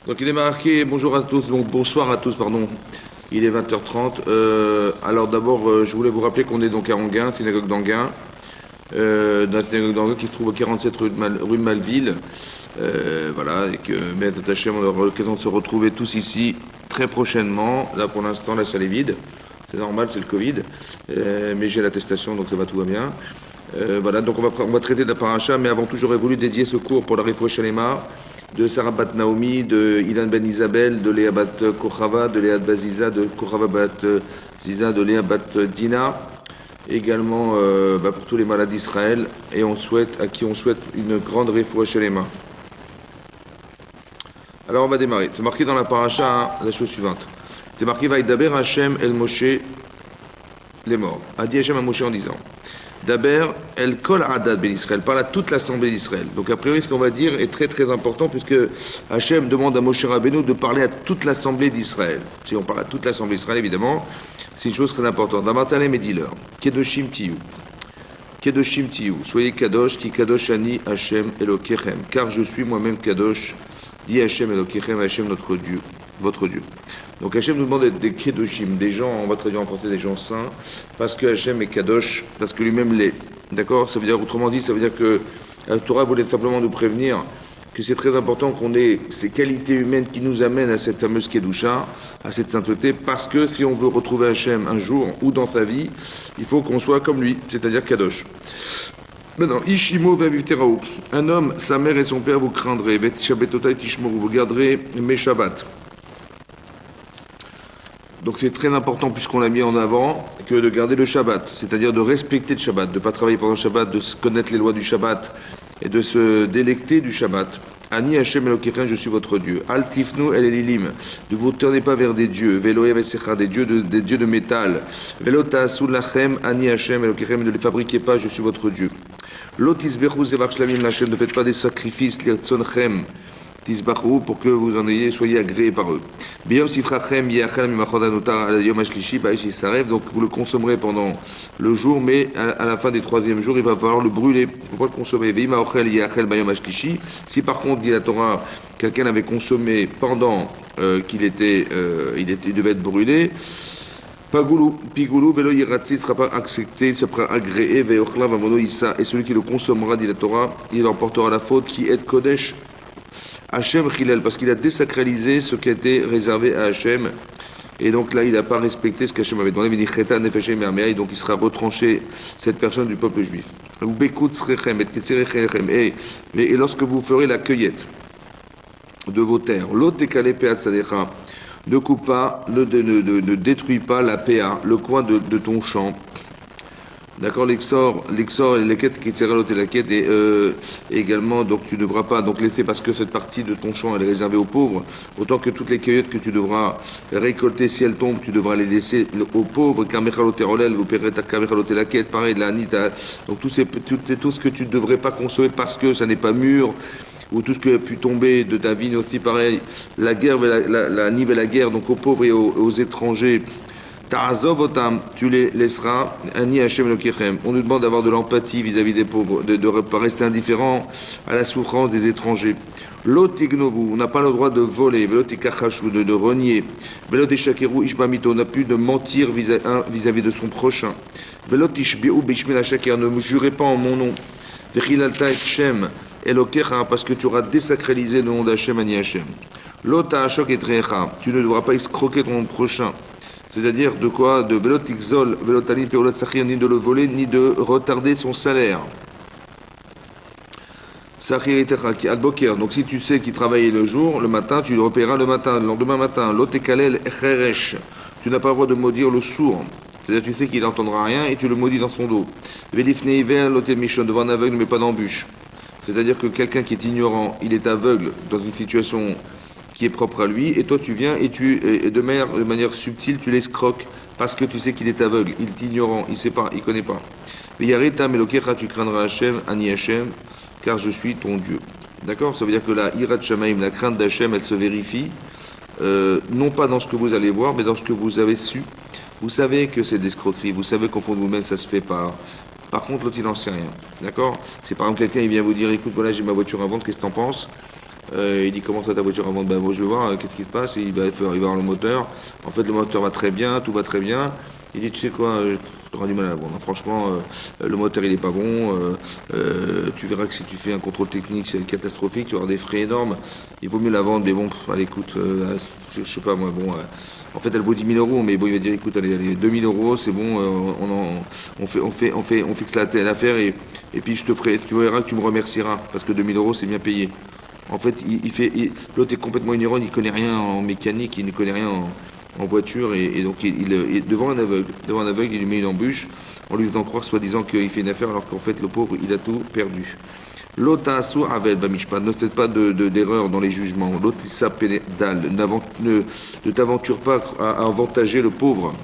Donc il est marqué, bonjour à tous, donc bonsoir à tous, pardon. Il est 20h30. Alors d'abord, je voulais vous rappeler qu'on est donc à Anguin, synagogue d'Anguin, dans la synagogue d'Anguin qui se trouve au 47 rue de Malville. Voilà, et que Béat Hachem, on aura l'occasion de se retrouver tous ici très prochainement. Là pour l'instant, la salle est vide. C'est normal, c'est le Covid. Mais j'ai l'attestation, donc ça va, tout va bien. Voilà, donc on va traiter de la paracha, mais avant tout, j'aurais voulu dédier ce cours pour la Refoua Shalema de Sarah Bat Naomi, de Ilan Ben Isabel, de Léa Bat Kochava, de Léa Bat Ziza, de Kochava Bat Ziza, de Léa Bat Dina, également pour tous les malades d'Israël, et à qui on souhaite une grande Refoua Shalema. Alors on va démarrer. C'est marqué dans la paracha, hein, la chose suivante. C'est marqué Vaïdaber Hashem El Moshe les morts. A dit Hashem à Moshe en disant Daber El Kol Adad Ben Israël, parle à toute l'assemblée d'Israël. Donc a priori ce qu'on va dire est très très important puisque Hashem demande à Moshe Rabbeinu de parler à toute l'assemblée d'Israël. Si on parle à toute l'assemblée d'Israël, évidemment, c'est une chose très importante. Damartalem et dis-leur Kedoshim Tiyu. Kedoshim Tiyu. Soyez Kadosh, ki Kadosh Ani Hashem Elokechem. Car je suis moi-même Kadosh, dit Hashem Elokechem, Hashem notre Dieu, votre Dieu. Donc Hachem nous demande d'être des Kedoshim, des gens, on va traduire en français des gens saints, parce que Hachem est Kadosh, parce que lui-même l'est. D'accord? Ça veut dire, autrement dit, ça veut dire que la Torah voulait simplement nous prévenir que c'est très important qu'on ait ces qualités humaines qui nous amènent à cette fameuse Kedusha, à cette sainteté, parce que si on veut retrouver Hachem un jour ou dans sa vie, il faut qu'on soit comme lui, c'est-à-dire Kadosh. Maintenant, Ishimo Vavivteraou, un homme, sa mère et son père vous craindraient, Vet Shabbatotai Tishmoru, vous garderez mes Shabbats. Donc c'est très important, puisqu'on l'a mis en avant, que de garder le Shabbat, c'est-à-dire de respecter le Shabbat, de ne pas travailler pendant le Shabbat, de connaître les lois du Shabbat et de se délecter du Shabbat. Ani Hashem Elokechem, je suis votre Dieu. Al Tifnu El Elilim, ne vous tournez pas vers des dieux. Velo Yavesecha, des dieux de métal. Velo Ta'asu Lachem, Ani Hashem Elokechem, ne les fabriquez pas, je suis votre Dieu. Lotis Bechu Zevach Shlamim Lachem, ne faites pas des sacrifices, Lirtzonechem, pour que vous en soyez agréés par eux. Donc vous le consommerez pendant le jour, mais à la fin des troisième jours, il va falloir le brûler. Il ne faut pas le consommer. Si par contre, dit la Torah, quelqu'un avait consommé pendant qu'il devait être brûlé, Pigoulou, Velo Yiratsi ne sera pas accepté, ne sera pas agréé, et celui qui le consommera, dit la Torah, il emportera la faute qui est Kodesh. Hachem Chilel, parce qu'il a désacralisé ce qui a été réservé à Hachem. Et donc là, il n'a pas respecté ce qu'Hachem avait demandé. Et donc il sera retranché, cette personne du peuple juif. Et lorsque vous ferez la cueillette de vos terres, ne coupe pas, ne détruis pas la PA, le coin de ton champ. D'accord, l'exor et les quêtes qui tirent l'autre et la quête et également, donc tu ne devras pas donc laisser, parce que cette partie de ton champ elle est réservée aux pauvres, autant que toutes les cueillettes que tu devras récolter, si elles tombent, tu devras les laisser aux pauvres. Vous paierez ta kamechalote la quête, pareil, la nita, donc tout ce que tu ne devrais pas consommer parce que ça n'est pas mûr, ou tout ce qui a pu tomber de ta vigne aussi, pareil, la guerre, la nive et la guerre, donc aux pauvres et aux étrangers. Tu les laisseras. Ani Hashem Elokechem. On nous demande d'avoir de l'empathie vis-à-vis des pauvres, de ne pas rester indifférent à la souffrance des étrangers. Lotignovu, on n'a pas le droit de voler. Velotikachashu, de renier. Veloteshakeru ishmamito, on n'a plus de mentir vis-à-vis de son prochain. Velotishbiu bishmil shaker, ne jurez pas en mon nom. Vechilalta Hashem Elokecha, parce que tu auras désacralisé le nom d'Hachem, Ani Hashem. Lota Ashok etrecha, tu ne devras pas escroquer ton prochain. C'est-à-dire de quoi? De velotikzol, velotani, peolot sachir, ni de le voler, ni de retarder son salaire. Sachir et alboker. Donc si tu sais qu'il travaillait le jour, le matin, tu le repaieras le matin, le lendemain matin. Lotekalel cheresh. Tu n'as pas le droit de maudire le sourd. C'est-à-dire tu sais qu'il n'entendra rien et tu le maudis dans son dos. Velifne hiver, lotel michon, devant un aveugle, mais pas d'embûche. C'est-à-dire que quelqu'un qui est ignorant, il est aveugle dans une situation qui est propre à lui, et toi tu viens et de manière subtile tu l'escroques parce que tu sais qu'il est aveugle, il est ignorant, il ne sait pas, il ne connaît pas. Tu craindras Hachem, Ani Hachem, car je suis ton Dieu. D'accord? Ça veut dire que la Hirat Shamaim, la crainte d'Hachem, elle se vérifie, non pas dans ce que vous allez voir, mais dans ce que vous avez su. Vous savez que c'est d'escroquerie, vous savez qu'au fond de vous-même ça se fait pas. Par contre, l'autre il n'en sait rien. D'accord? C'est par exemple quelqu'un il vient vous dire, écoute, voilà, j'ai ma voiture à vendre, qu'est-ce que t'en penses? Il dit comment ça ta voiture avant? Ben bon, je vais voir, qu'est-ce qui se passe? Et il va voir le moteur. En fait, le moteur va très bien, tout va très bien. Il dit, tu sais quoi, j'aurai du mal à la vendre. Franchement, le moteur il est pas bon. Tu verras que si tu fais un contrôle technique, c'est catastrophique. Tu vas avoir des frais énormes. Il vaut mieux la vendre, mais bon, allez, écoute, je sais pas moi, bon. En fait, elle vaut 10 000 euros, mais bon, il va dire, écoute, allez, 2 000 euros, c'est bon, on fixe l'affaire et puis je te ferai, tu verras que tu me remercieras parce que 2 000 euros, c'est bien payé. En fait, l'autre est complètement ignorant, il ne connaît rien en mécanique, il ne connaît rien en voiture et donc devant un aveugle, il lui met une embûche en lui faisant croire soi-disant qu'il fait une affaire alors qu'en fait le pauvre il a tout perdu. L'otasu avel bamishpat, ne faites pas d'erreur dans les jugements. L'otissa pédale, ne t'aventure pas à avantager le pauvre.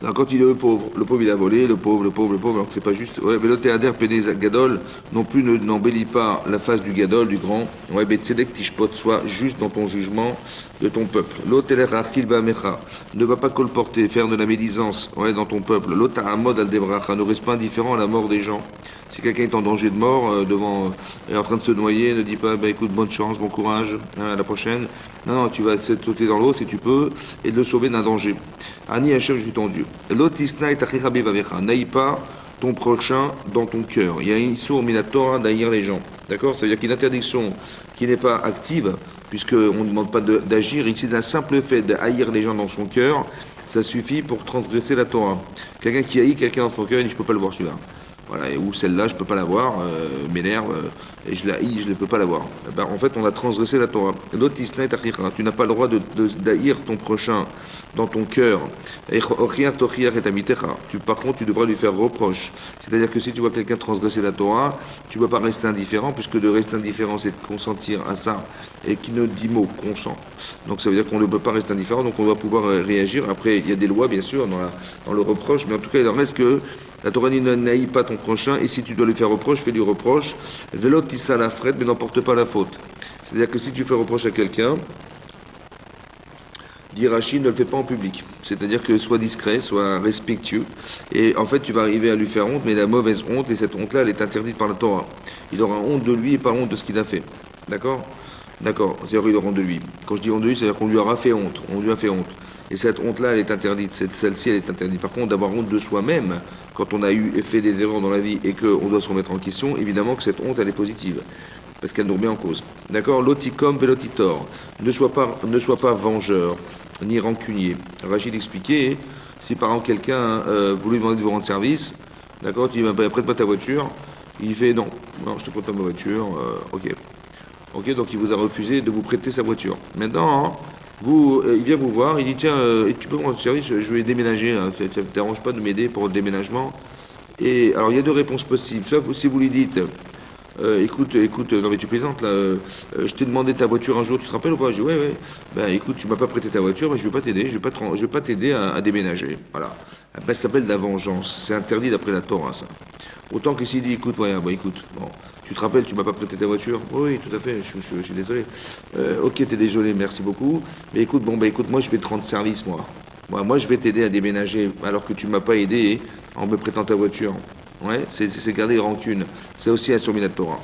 Alors, quand il est le pauvre il a volé, le pauvre, alors que c'est pas juste. Ouais, mais l'otéader pédé gadol, non plus n'embellit pas la face du gadol, du grand. Ouais, mais tzedek tishpot, sois juste dans ton jugement de ton peuple. L'otéler arkil ba'amecha, ne va pas colporter, faire de la médisance, ouais, dans ton peuple. L'otahamod al debracha, ne reste pas indifférent à la mort des gens. Si quelqu'un est en danger de mort, est en train de se noyer, ne dis pas, bah, écoute, bonne chance, bon courage, hein, à la prochaine. Non, tu vas sauter dans l'eau si tu peux et de le sauver d'un danger. Ani Hachem, je suis ton Dieu. Lotisna et n'aille pas ton prochain dans ton cœur. Il y a une sourd minatora d'haïr les gens. D'accord? C'est-à-dire qu'il y a une interdiction qui n'est pas active, puisqu'on ne demande pas d'agir. Ici, d'un simple fait de haïr les gens dans son cœur, ça suffit pour transgresser la Torah. Quelqu'un qui haït quelqu'un dans son cœur, il dit, je ne peux pas le voir celui-là. Voilà, ou celle-là, je peux pas la voir, m'énerve, et je la haïs, je ne peux pas la voir. Ben, en fait, on a transgressé la Torah. Tu n'as pas le droit d'haïr ton prochain dans ton cœur. Par contre, tu devras lui faire reproche. C'est-à-dire que si tu vois quelqu'un transgresser la Torah, tu ne vas pas rester indifférent, puisque de rester indifférent, c'est de consentir à ça, et qui ne dit mot, consent. Donc ça veut dire qu'on ne peut pas rester indifférent, donc on doit pouvoir réagir. Après, il y a des lois, bien sûr, dans le reproche, mais en tout cas, il en reste que la Torah dit ne n'haïs pas ton prochain, et si tu dois lui faire reproche, fais-lui reproche. Velot tissa la frette, mais n'emporte pas la faute. C'est-à-dire que si tu fais reproche à quelqu'un, dit Rachid, ne le fais pas en public. C'est-à-dire que sois discret, sois respectueux, et en fait tu vas arriver à lui faire honte, mais la mauvaise honte, et cette honte-là, elle est interdite par la Torah. Il aura honte de lui et pas honte de ce qu'il a fait. D'accord? D'accord, c'est-à-dire qu'il aura honte de lui. Quand je dis honte de lui, c'est-à-dire qu'on lui aura fait honte. On lui a fait honte. Et cette honte-là, elle est interdite. Celle-ci, elle est interdite. Par contre, d'avoir honte de soi-même, quand on a eu et fait des erreurs dans la vie et qu'on doit se remettre en question, évidemment que cette honte, elle est positive. Parce qu'elle nous remet en cause. D'accord? Loticom velotitor. Ne sois pas vengeur, ni rancunier. Rachid expliquait, si par exemple quelqu'un vous lui demandez de vous rendre service, d'accord, tu dis, bah, prête-moi ta voiture. Il fait, non, je te prête pas ma voiture, ok. Ok, donc il vous a refusé de vous prêter sa voiture. Maintenant, il vient vous voir, il dit tiens, tu peux me rendre service, je vais déménager, hein, ça ne t'arrange pas de m'aider pour le déménagement. Et alors il y a deux réponses possibles. Soit si vous lui dites écoute, non mais tu plaisantes là, je t'ai demandé ta voiture un jour, tu te rappelles ou pas? Je dis ouais. Ben écoute, tu m'as pas prêté ta voiture, ben, je vais pas t'aider, je vais pas t'aider à déménager. Voilà. Ben, ça s'appelle de la vengeance. C'est interdit d'après la Torah, ça. Autant que s'il dit écoute, ouais, bon, écoute, bon. Tu te rappelles, tu m'as pas prêté ta voiture? Oui, tout à fait, je suis désolé. Ok, t'es désolé, merci beaucoup. Mais écoute, moi je vais te rendre service, moi. Moi je vais t'aider à déménager alors que tu m'as pas aidé en me prêtant ta voiture. Ouais, c'est garder rancune. C'est aussi un surmis de la Torah.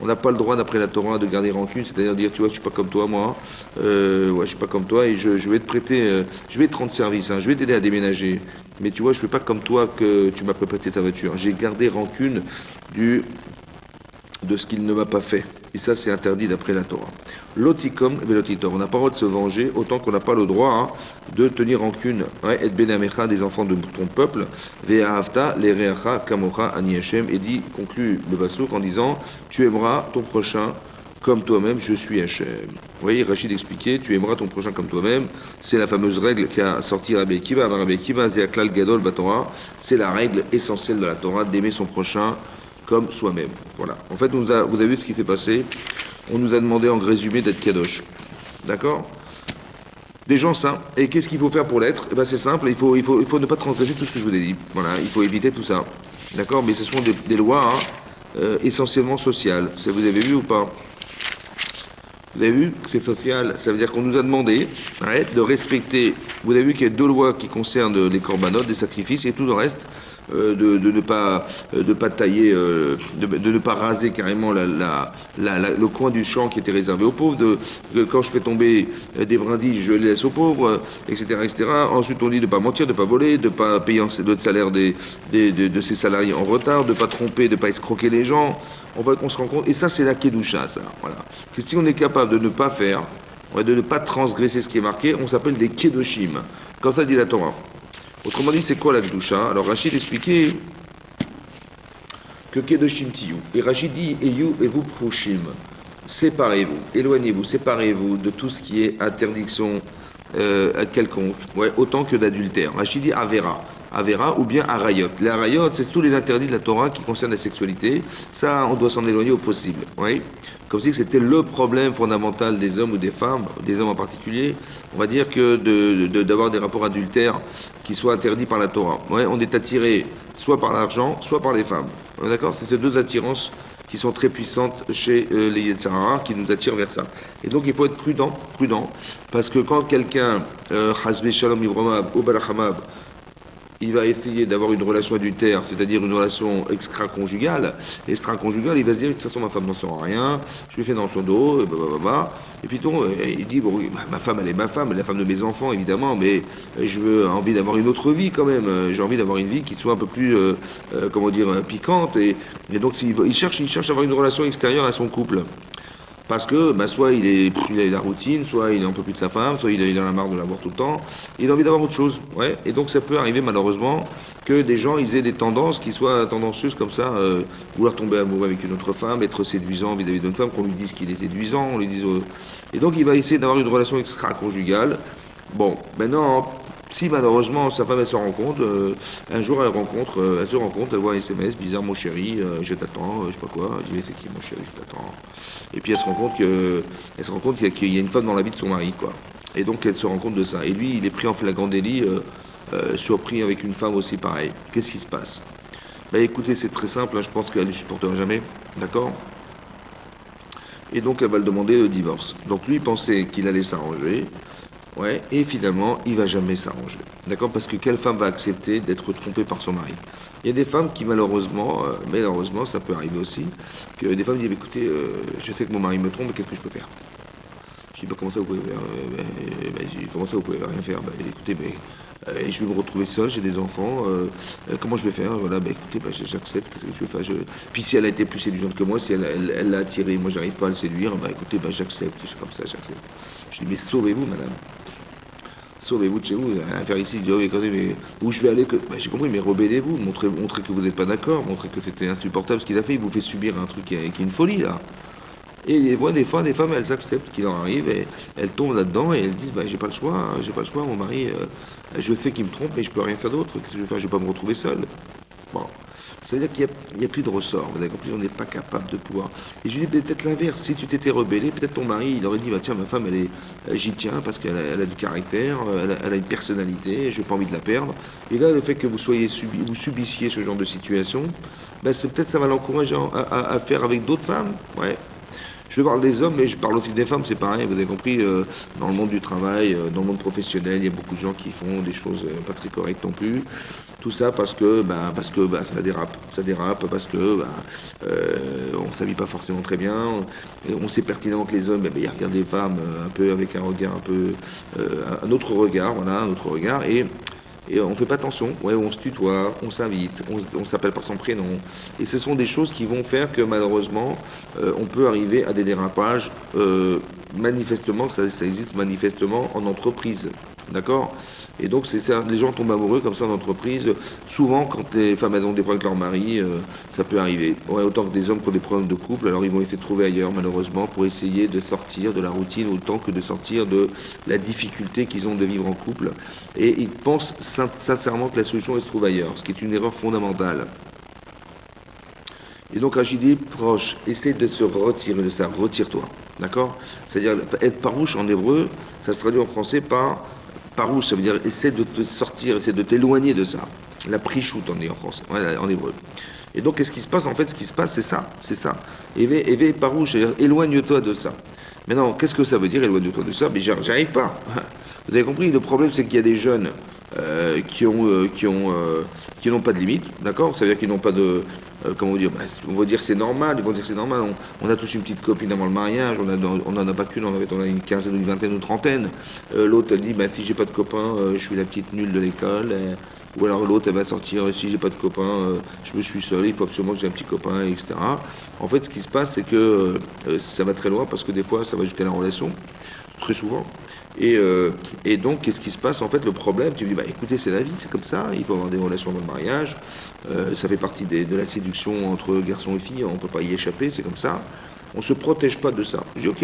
On n'a pas le droit, d'après la Torah, de garder rancune, c'est-à-dire dire, tu vois, je suis pas comme toi, moi. Je suis pas comme toi et je vais te prêter, je vais te rendre service, hein, je vais t'aider à déménager. Mais tu vois, je fais pas comme toi que tu m'as pas prêté ta voiture. J'ai gardé rancune de ce qu'il ne m'a pas fait. Et ça, c'est interdit d'après la Torah. Lotikom velotitor. On n'a pas le droit de se venger, autant qu'on n'a pas le droit de tenir rancune. Et benamecha, des enfants de ton peuple. Ve'ahavta lereacha kamocha ani Hashem. Et dit, conclut le Passouk en disant, tu aimeras ton prochain comme toi-même, je suis Hashem. Vous voyez, Rachid expliquait, tu aimeras ton prochain comme toi-même. C'est la fameuse règle qu'a sorti Rabbi Akiva. Rabbi Akiva, Zeaklal Gadol Batorah. C'est la règle essentielle de la Torah, d'aimer son prochain comme soi-même. Voilà. En fait, vous avez vu ce qui s'est passé. On nous a demandé en résumé d'être kadosh. D'accord? Des gens saints. Et qu'est-ce qu'il faut faire pour l'être? Eh ben, c'est simple. Il faut ne pas transgresser tout ce que je vous ai dit. Voilà. Il faut éviter tout ça. D'accord? Mais ce sont des lois essentiellement sociales. Ça, vous avez vu ou pas? Vous avez vu que c'est social? Ça veut dire qu'on nous a demandé de respecter. Vous avez vu qu'il y a deux lois qui concernent les corbanotes, des sacrifices et tout le reste. de pas tailler, de ne pas raser carrément le coin du champ qui était réservé aux pauvres, quand je fais tomber des brindilles, je les laisse aux pauvres, etc., etc. Ensuite, on dit de ne pas mentir, de ne pas voler, de ne pas payer le salaire de ses salariés en retard, de ne pas tromper, de ne pas escroquer les gens. On voit qu'on se rend compte, et ça, c'est la kedusha, ça. Voilà. Que si on est capable de ne pas faire, de ne pas transgresser ce qui est marqué, on s'appelle des kedoshim. Comme ça dit la Torah. Autrement dit, c'est quoi la kedusha? Alors Rachid expliquait que kedoshim tiyu. Et Rachid dit, et vous prouchim. Séparez-vous, éloignez-vous, séparez-vous de tout ce qui est interdiction quelconque, autant que d'adultère. Rachid dit Avera ou bien Arayot. Les Arayot, c'est tous les interdits de la Torah qui concernent la sexualité. Ça, on doit s'en éloigner au possible. Oui. Comme si c'était le problème fondamental des hommes ou des femmes, des hommes en particulier. On va dire que d'avoir des rapports adultères qui soient interdits par la Torah. Ouais, on est attiré soit par l'argent, soit par les femmes. D'accord? C'est ces deux attirances qui sont très puissantes chez les Yetzirah, qui nous attirent vers ça. Et donc il faut être prudent, parce que quand quelqu'un, Hasbe Shalom Ivramav ou Balachamab, il va essayer d'avoir une relation adultère, c'est-à-dire une relation extra-conjugale, il va se dire, de toute façon, ma femme n'en saura rien, je lui fais dans son dos, et puis il dit, bon, ma femme, elle est ma femme, la femme de mes enfants, évidemment, mais je veux envie d'avoir une autre vie quand même, j'ai envie d'avoir une vie qui soit un peu plus, piquante, et donc il cherche à avoir une relation extérieure à son couple. Parce que soit il a la routine, soit il est un peu plus de sa femme, soit il en a marre de la voir tout le temps, il a envie d'avoir autre chose. Ouais. Et donc ça peut arriver malheureusement que des gens ils aient des tendances qui soient tendancieuses comme ça, vouloir tomber amoureux avec une autre femme, être séduisant vis-à-vis d'une femme, qu'on lui dise qu'il est séduisant, on lui dise... Et donc il va essayer d'avoir une relation extra-conjugale. Bon, maintenant, si malheureusement sa femme elle se rencontre, un jour elle se rencontre, elle voit un SMS, bizarre mon chéri, je t'attends, je sais pas quoi, je dis mais c'est qui mon chéri, je t'attends. Et puis elle se rend compte qu'il y a une femme dans la vie de son mari, quoi. Et donc elle se rend compte de ça. Et lui il est pris en flagrant délit, surpris avec une femme aussi pareille. Qu'est-ce qui se passe? Écoutez, c'est très simple, hein, je pense qu'elle ne supportera jamais, d'accord? Et donc elle va le demander le divorce. Donc lui il pensait qu'il allait s'arranger. Ouais, et finalement, il va jamais s'arranger. D'accord? Parce que quelle femme va accepter d'être trompée par son mari? Il y a des femmes qui, malheureusement, ça peut arriver aussi, que des femmes disent, écoutez, je sais que mon mari me trompe, mais qu'est-ce que je peux faire? Je dis, comment ça vous pouvez faire? Comment ça vous pouvez rien faire? Écoutez, je vais me retrouver seul, j'ai des enfants, comment je vais faire? Voilà, écoutez, j'accepte, qu'est-ce que tu veux faire? Puis si elle a été plus séduisante que moi, si elle l'a attiré, moi j'arrive pas à le séduire, écoutez, j'accepte, c'est comme ça, j'accepte. Je dis, mais sauvez-vous, madame. Sauvez-vous de chez vous, rien à faire ici. Je dis, écoutez, mais où je vais aller j'ai compris, mais rebellez-vous, montrez que vous n'êtes pas d'accord, montrez que c'était insupportable ce qu'il a fait, il vous fait subir un truc qui est une folie, là. Et des fois, des femmes, elles acceptent qu'il en arrive, et elles tombent là-dedans, et elles disent, j'ai pas le choix, mon mari, je sais qu'il me trompe, mais je peux rien faire d'autre, qu'est-ce que je vais faire? Je vais pas me retrouver seul. Bon. Ça veut dire qu'il n'y a plus de ressort, vous avez compris, on n'est pas capable de pouvoir. Et je lui dis peut-être l'inverse, si tu t'étais rebellé, peut-être ton mari, il aurait dit, tiens, ma femme, j'y tiens parce qu'elle a du caractère, elle a une personnalité, je n'ai pas envie de la perdre. Et là, le fait que vous subissiez ce genre de situation, c'est peut-être ça va l'encourager à faire avec d'autres femmes. Ouais. Je parle des hommes, mais je parle aussi des femmes, c'est pareil, vous avez compris, dans le monde du travail, dans le monde professionnel, il y a beaucoup de gens qui font des choses pas très correctes non plus. Tout ça parce que ça dérape, parce que on ne s'habille pas forcément très bien, on sait pertinemment que les hommes, ils regardent les femmes un peu avec un regard un autre regard, voilà, un autre regard, et on ne fait pas attention, on se tutoie, on s'invite, on s'appelle par son prénom. Et ce sont des choses qui vont faire que malheureusement, on peut arriver à des dérapages, manifestement, ça existe manifestement en entreprise. D'accord? Et donc, c'est ça, les gens tombent amoureux comme ça en entreprise. Souvent, quand les femmes elles ont des problèmes avec leur mari, ça peut arriver. Autant que des hommes qui ont des problèmes de couple, alors ils vont essayer de trouver ailleurs, malheureusement, pour essayer de sortir de la routine autant que de sortir de la difficulté qu'ils ont de vivre en couple. Et ils pensent sincèrement que la solution elle se trouve ailleurs, ce qui est une erreur fondamentale. Et donc Rachid dit, proche, essaie de se retirer de ça, retire-toi. D'accord? C'est-à-dire, être parouche en hébreu, ça se traduit en français par parouche, ça veut dire essaie de te sortir, essaie de t'éloigner de ça. La prichoute, on dit en français, en hébreu. Et donc, qu'est-ce qui se passe? En fait, ce qui se passe, c'est ça. Éveille parouche, c'est-à-dire éloigne-toi de ça. Maintenant, qu'est-ce que ça veut dire, éloigne-toi de ça? Mais j'arrive pas. Vous avez compris, le problème, c'est qu'il y a des jeunes qui n'ont pas de limite, d'accord? C'est-à-dire qu'ils n'ont pas de, comment dire, on va dire que c'est normal, ils vont dire que c'est normal. On a tous une petite copine avant le mariage, on n'en a pas qu'une, on a une quinzaine, une vingtaine ou une trentaine. L'autre, elle dit, bah, si j'ai pas de copain, je suis la petite nulle de l'école. Ou alors l'autre, elle va sortir, si j'ai pas de copain, je me suis seul, il faut absolument que j'ai un petit copain, etc. En fait, ce qui se passe, c'est que ça va très loin, parce que des fois, ça va jusqu'à la relation, très souvent. Et donc, qu'est-ce qui se passe? En fait, le problème, tu me dis, bah écoutez, c'est la vie, c'est comme ça, il faut avoir des relations dans le mariage, ça fait partie de la séduction entre garçons et filles, on peut pas y échapper, c'est comme ça. On se protège pas de ça. Je dis, ok.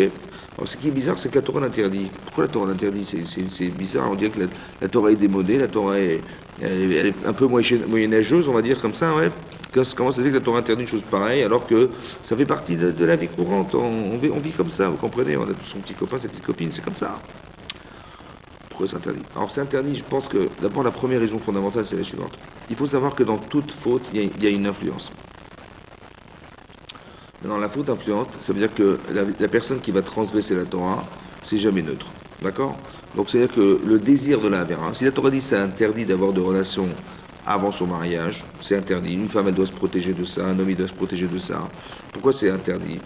Alors, ce qui est bizarre, c'est que la Torah l'interdit. Pourquoi la Torah l'interdit? C'est bizarre, on dirait que la Torah est démodée, la Torah elle est un peu moyenâgeuse, on va dire comme ça, ouais. Comment ça fait que la Torah interdit une chose pareille alors que ça fait partie de la vie courante? On vit comme ça, vous comprenez? On a tous son petit copain, sa petite copine, c'est comme ça. Pourquoi c'est interdit? Alors c'est interdit, je pense que d'abord la première raison fondamentale, c'est la suivante. Il faut savoir que dans toute faute, il y a une influence. Dans la faute influente, ça veut dire que la personne qui va transgresser la Torah, c'est jamais neutre. D'accord? Donc c'est-à-dire que le désir de la Avera, si la Torah dit c'est interdit d'avoir de relations avant son mariage, c'est interdit. Une femme, elle doit se protéger de ça, un homme, il doit se protéger de ça. Pourquoi c'est interdit?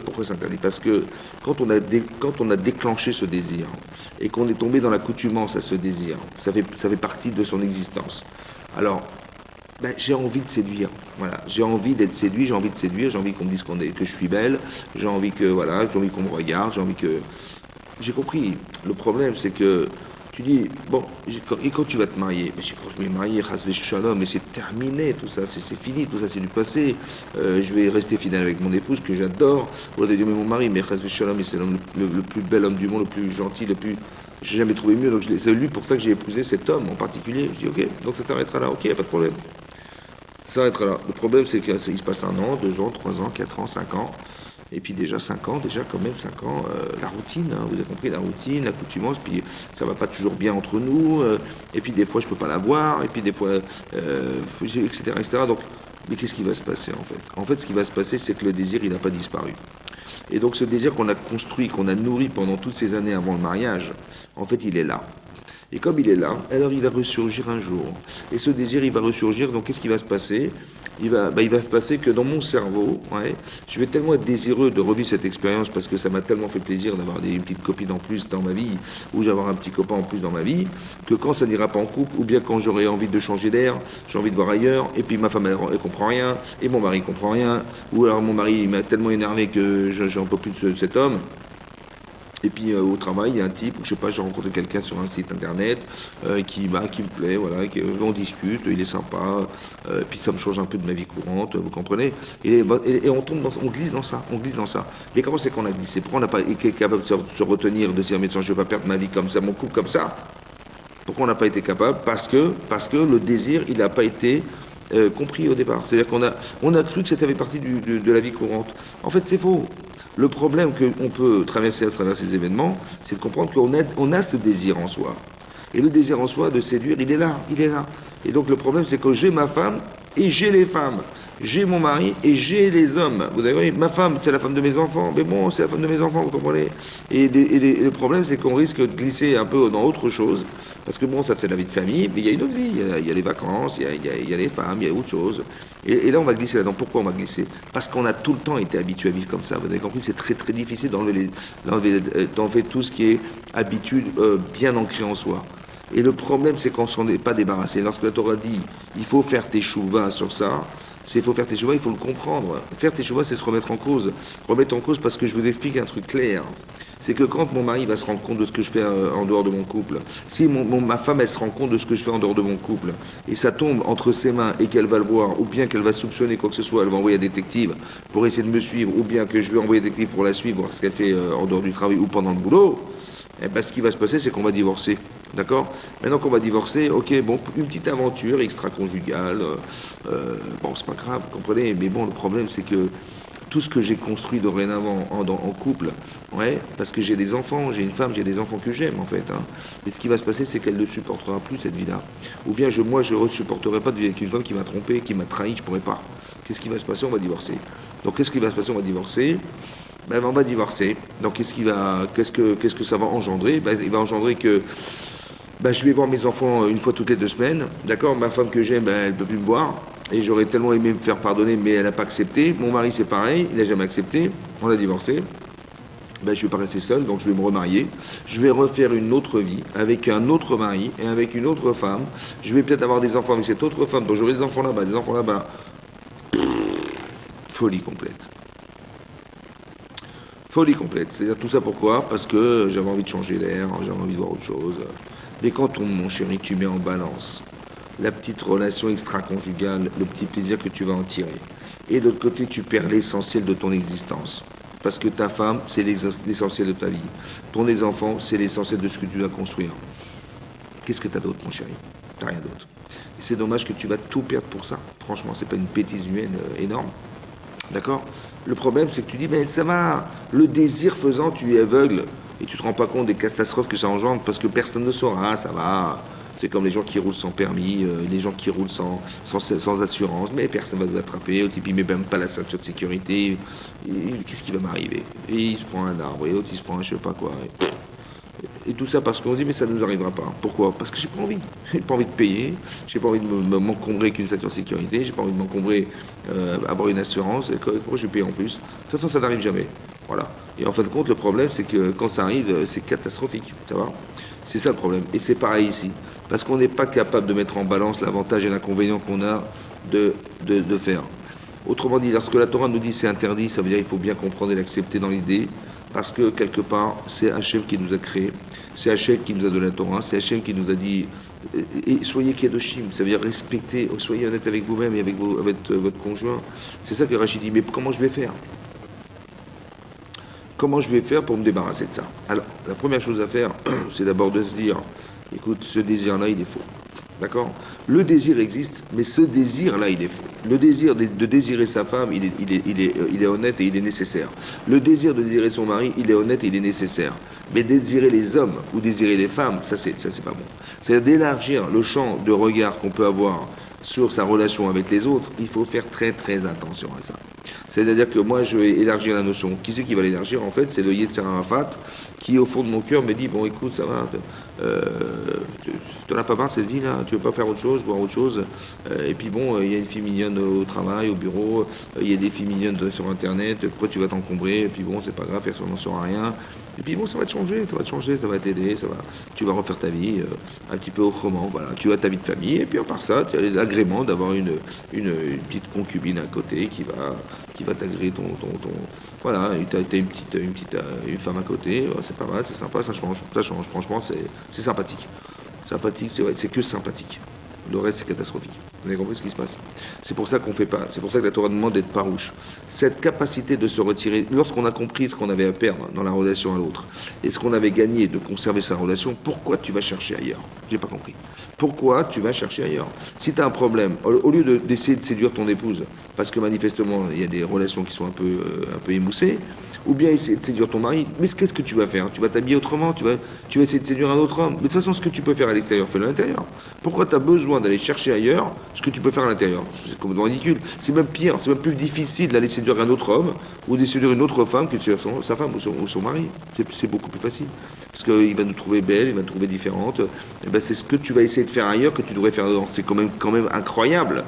Pourquoi c'est interdit? Parce que quand on a déclenché ce désir et qu'on est tombé dans l'accoutumance à ce désir, ça fait partie de son existence. Alors, ben, j'ai envie de séduire. Voilà, j'ai envie d'être séduit, j'ai envie de séduire, j'ai envie qu'on me dise que je suis belle, j'ai envie j'ai envie qu'on me regarde, j'ai envie que. J'ai compris. Le problème, c'est que tu dis, bon, et quand tu vas te marier, mais quand je vais me marier, Chas Shalom, mais c'est terminé, tout ça, c'est fini, tout ça, c'est du passé. Je vais rester fidèle avec mon épouse que j'adore. Ou de dire, mais mon mari, mais Chas Shalom, c'est l'homme le plus bel homme du monde, le plus gentil, le plus. J'ai jamais trouvé mieux, donc c'est lui pour ça que j'ai épousé cet homme en particulier. Je dis, ok, donc ça s'arrêtera là, ok, y a pas de problème. Ça s'arrêtera là. Le problème, c'est qu'il se passe 1 an, 2 ans, 3 ans, 4 ans, 5 ans. Et puis déjà 5 ans, déjà quand même 5 ans, la routine, hein, vous avez compris, la routine, l'accoutumance, puis ça va pas toujours bien entre nous, et puis des fois je peux pas la voir, et puis des fois, etc., etc. Donc, mais qu'est-ce qui va se passer en fait? En fait, ce qui va se passer, c'est que le désir, il n'a pas disparu. Et donc ce désir qu'on a construit, qu'on a nourri pendant toutes ces années avant le mariage, en fait, il est là. Et comme il est là, alors il va ressurgir un jour. Et ce désir, il va ressurgir, donc qu'est-ce qui va se passer? Il va se passer que dans mon cerveau, ouais, je vais tellement être désireux de revivre cette expérience parce que ça m'a tellement fait plaisir d'avoir une petite copine en plus dans ma vie ou d'avoir un petit copain en plus dans ma vie, que quand ça n'ira pas en couple, ou bien quand j'aurai envie de changer d'air, j'ai envie de voir ailleurs, et puis ma femme, elle comprend rien, et mon mari comprend rien, ou alors mon mari, il m'a tellement énervé que j'en peux plus de cet homme. Et puis au travail, il y a un type, je sais pas, j'ai rencontré quelqu'un sur un site internet qui me plaît, voilà, on discute, il est sympa, puis ça me change un peu de ma vie courante, vous comprenez? Et on tombe on glisse dans ça, on glisse dans ça. Mais comment c'est qu'on a glissé? Pourquoi on n'a pas été capable de se retenir, de se dire, mais je ne vais pas perdre ma vie comme ça, mon couple comme ça? Pourquoi on n'a pas été capable? Parce que le désir, il n'a pas été compris au départ. C'est-à-dire on a cru que ça fait partie de la vie courante. En fait, c'est faux. Le problème qu'on peut traverser à travers ces événements, c'est de comprendre qu'on a ce désir en soi. Et le désir en soi de séduire, il est là, il est là. Et donc le problème, c'est que j'ai ma femme et j'ai les femmes. J'ai mon mari et j'ai les hommes. Vous avez vu, ma femme, c'est la femme de mes enfants. Mais bon, c'est la femme de mes enfants, vous comprenez? Et le problème, c'est qu'on risque de glisser un peu dans autre chose. Parce que bon, ça c'est la vie de famille, mais il y a une autre vie. Il y a les vacances, il y a les femmes, il y a autre chose. Et là, on va glisser là-dedans. Pourquoi on va glisser? Parce qu'on a tout le temps été habitué à vivre comme ça. Vous avez compris, c'est très très difficile d'enlever tout ce qui est habitude bien ancrée en soi. Et le problème, c'est qu'on ne s'en est pas débarrassé. Lorsque la Torah dit, il faut faire tes chouvas sur ça, il faut faire tes chouvas, il faut le comprendre. Faire tes chouvas, c'est se remettre en cause. Remettre en cause parce que je vous explique un truc clair. C'est que quand mon mari va se rendre compte de ce que je fais en dehors de mon couple, si ma femme, elle se rend compte de ce que je fais en dehors de mon couple, et ça tombe entre ses mains et qu'elle va le voir, ou bien qu'elle va soupçonner quoi que ce soit, elle va envoyer un détective pour essayer de me suivre, ou bien que je vais envoyer un détective pour la suivre, voir ce qu'elle fait en dehors du travail ou pendant le boulot, eh ben, ce qui va se passer, c'est qu'on va divorcer. D'accord? Maintenant qu'on va divorcer, ok, bon, une petite aventure extra-conjugale, bon, c'est pas grave, vous comprenez, mais bon, le problème, c'est que tout ce que j'ai construit dorénavant en couple, ouais, parce que j'ai des enfants, j'ai une femme, j'ai des enfants que j'aime, en fait, hein. Mais ce qui va se passer, c'est qu'elle ne supportera plus cette vie-là. Ou bien moi, je ne supporterai pas de vivre avec une femme qui m'a trompé, qui m'a trahi, je ne pourrais pas. Qu'est-ce qui va se passer? On va divorcer. Donc, qu'est-ce qui va se passer? On va divorcer. Ben, on va divorcer. Donc, qu'est-ce que ça va engendrer? Ben, il va engendrer que bah, je vais voir mes enfants une fois toutes les 2 semaines, d'accord? Ma femme que j'aime, bah, elle ne peut plus me voir. Et j'aurais tellement aimé me faire pardonner, mais elle n'a pas accepté. Mon mari, c'est pareil, il n'a jamais accepté. On a divorcé. Ben, je ne vais pas rester seul, donc je vais me remarier. Je vais refaire une autre vie avec un autre mari et avec une autre femme. Je vais peut-être avoir des enfants avec cette autre femme, donc j'aurai des enfants là-bas, des enfants là-bas. Folie complète. Folie complète. C'est-à-dire tout ça pourquoi? Parce que j'avais envie de changer d'air, j'avais envie de voir autre chose. Mais quand mon chéri, tu mets en balance la petite relation extra-conjugale, le petit plaisir que tu vas en tirer, et de l'autre côté, tu perds l'essentiel de ton existence. Parce que ta femme, c'est l'essentiel de ta vie. Ton les enfants, c'est l'essentiel de ce que tu dois construire. Qu'est-ce que tu as d'autre, mon chéri? T'as rien d'autre. Et c'est dommage que tu vas tout perdre pour ça. Franchement, c'est pas une bêtise humaine énorme. D'accord? Le problème, c'est que tu dis, mais ça va, le désir faisant, tu es aveugle. Et tu te rends pas compte des catastrophes que ça engendre parce que personne ne saura, ça va. C'est comme les gens qui roulent sans permis, les gens qui roulent sans assurance, mais personne ne va vous attraper. Le type, il met même pas la ceinture de sécurité. Qu'est-ce qui va m'arriver? Et il se prend un arbre, et l'autre, il se prend un je sais pas quoi. Et tout ça parce qu'on se dit, mais ça ne nous arrivera pas. Pourquoi? Parce que j'ai pas envie. J'ai pas envie de payer, j'ai pas envie de m'encombrer avec une ceinture de sécurité, j'ai pas envie de m'encombrer, avoir une assurance, et pourquoi je vais payer en plus? De toute façon, ça n'arrive jamais. Voilà. Et en fin de compte, le problème, c'est que quand ça arrive, c'est catastrophique. Ça va? C'est ça le problème. Et c'est pareil ici. Parce qu'on n'est pas capable de mettre en balance l'avantage et l'inconvénient qu'on a de faire. Autrement dit, lorsque la Torah nous dit c'est interdit, ça veut dire qu'il faut bien comprendre et l'accepter dans l'idée, parce que quelque part, c'est Hachem qui nous a créés, c'est Hachem qui nous a donné la Torah, c'est Hachem qui nous a dit et soyez Kedoshim, ça veut dire respecter, soyez honnête avec vous-même et avec votre conjoint. C'est ça que Rachid dit, mais comment je vais faire? Comment je vais faire pour me débarrasser de ça? Alors, la première chose à faire, c'est d'abord de se dire, écoute, ce désir-là, il est faux. D'accord? Le désir existe, mais ce désir-là, il est faux. Le désir de désirer sa femme, il est honnête et il est nécessaire. Le désir de désirer son mari, il est honnête et il est nécessaire. Mais désirer les hommes ou désirer les femmes, ça, c'est pas bon. C'est-à-dire d'élargir le champ de regard qu'on peut avoir sur sa relation avec les autres, il faut faire très très attention à ça. C'est-à-dire que moi, je vais élargir la notion. Qui c'est qui va l'élargir? En fait, c'est le Yetzer Arafat qui, au fond de mon cœur, me dit, bon, écoute, ça va, tu n'en as pas marre de cette vie-là, tu veux pas faire autre chose, voir autre chose. Et puis bon, il y a une fille mignonne au travail, au bureau, il y a des filles mignonnes sur Internet, pourquoi tu vas t'encombrer? Et puis bon, c'est pas grave, personne n'en saura rien. Et puis bon, ça va te changer, ça va t'aider, tu vas refaire ta vie un petit peu autrement. Voilà, tu as ta vie de famille, et puis à part ça, tu as l'agrément d'avoir une petite concubine à côté qui va t'agréer ton. Voilà, tu as une femme à côté, c'est pas mal, c'est sympa, ça change, franchement, c'est sympathique. Sympathique, c'est que sympathique. Le reste, c'est catastrophique. Vous avez compris ce qui se passe? C'est pour ça qu'on fait pas. C'est pour ça que la Torah demande d'être farouche. Cette capacité de se retirer, lorsqu'on a compris ce qu'on avait à perdre dans la relation à l'autre, et ce qu'on avait gagné de conserver sa relation, pourquoi tu vas chercher ailleurs? J'ai pas compris. Pourquoi tu vas chercher ailleurs? Si tu as un problème, au lieu d'essayer de séduire ton épouse, parce que manifestement, il y a des relations qui sont un peu émoussées, ou bien essayer de séduire ton mari, mais qu'est-ce que tu vas faire? Tu vas t'habiller autrement, tu vas essayer de séduire un autre homme. Mais de toute façon, ce que tu peux faire à l'extérieur, fais-le à l'intérieur. Pourquoi tu as besoin d'aller chercher ailleurs ce que tu peux faire à l'intérieur? C'est complètement ridicule. C'est même pire, c'est même plus difficile d'aller séduire un autre homme ou de séduire une autre femme que de séduire sa femme ou son mari. C'est beaucoup plus facile. Parce qu'il va nous trouver belle, il va nous trouver différente. Et ben c'est ce que tu vas essayer de faire ailleurs que tu devrais faire dehors. C'est quand même incroyable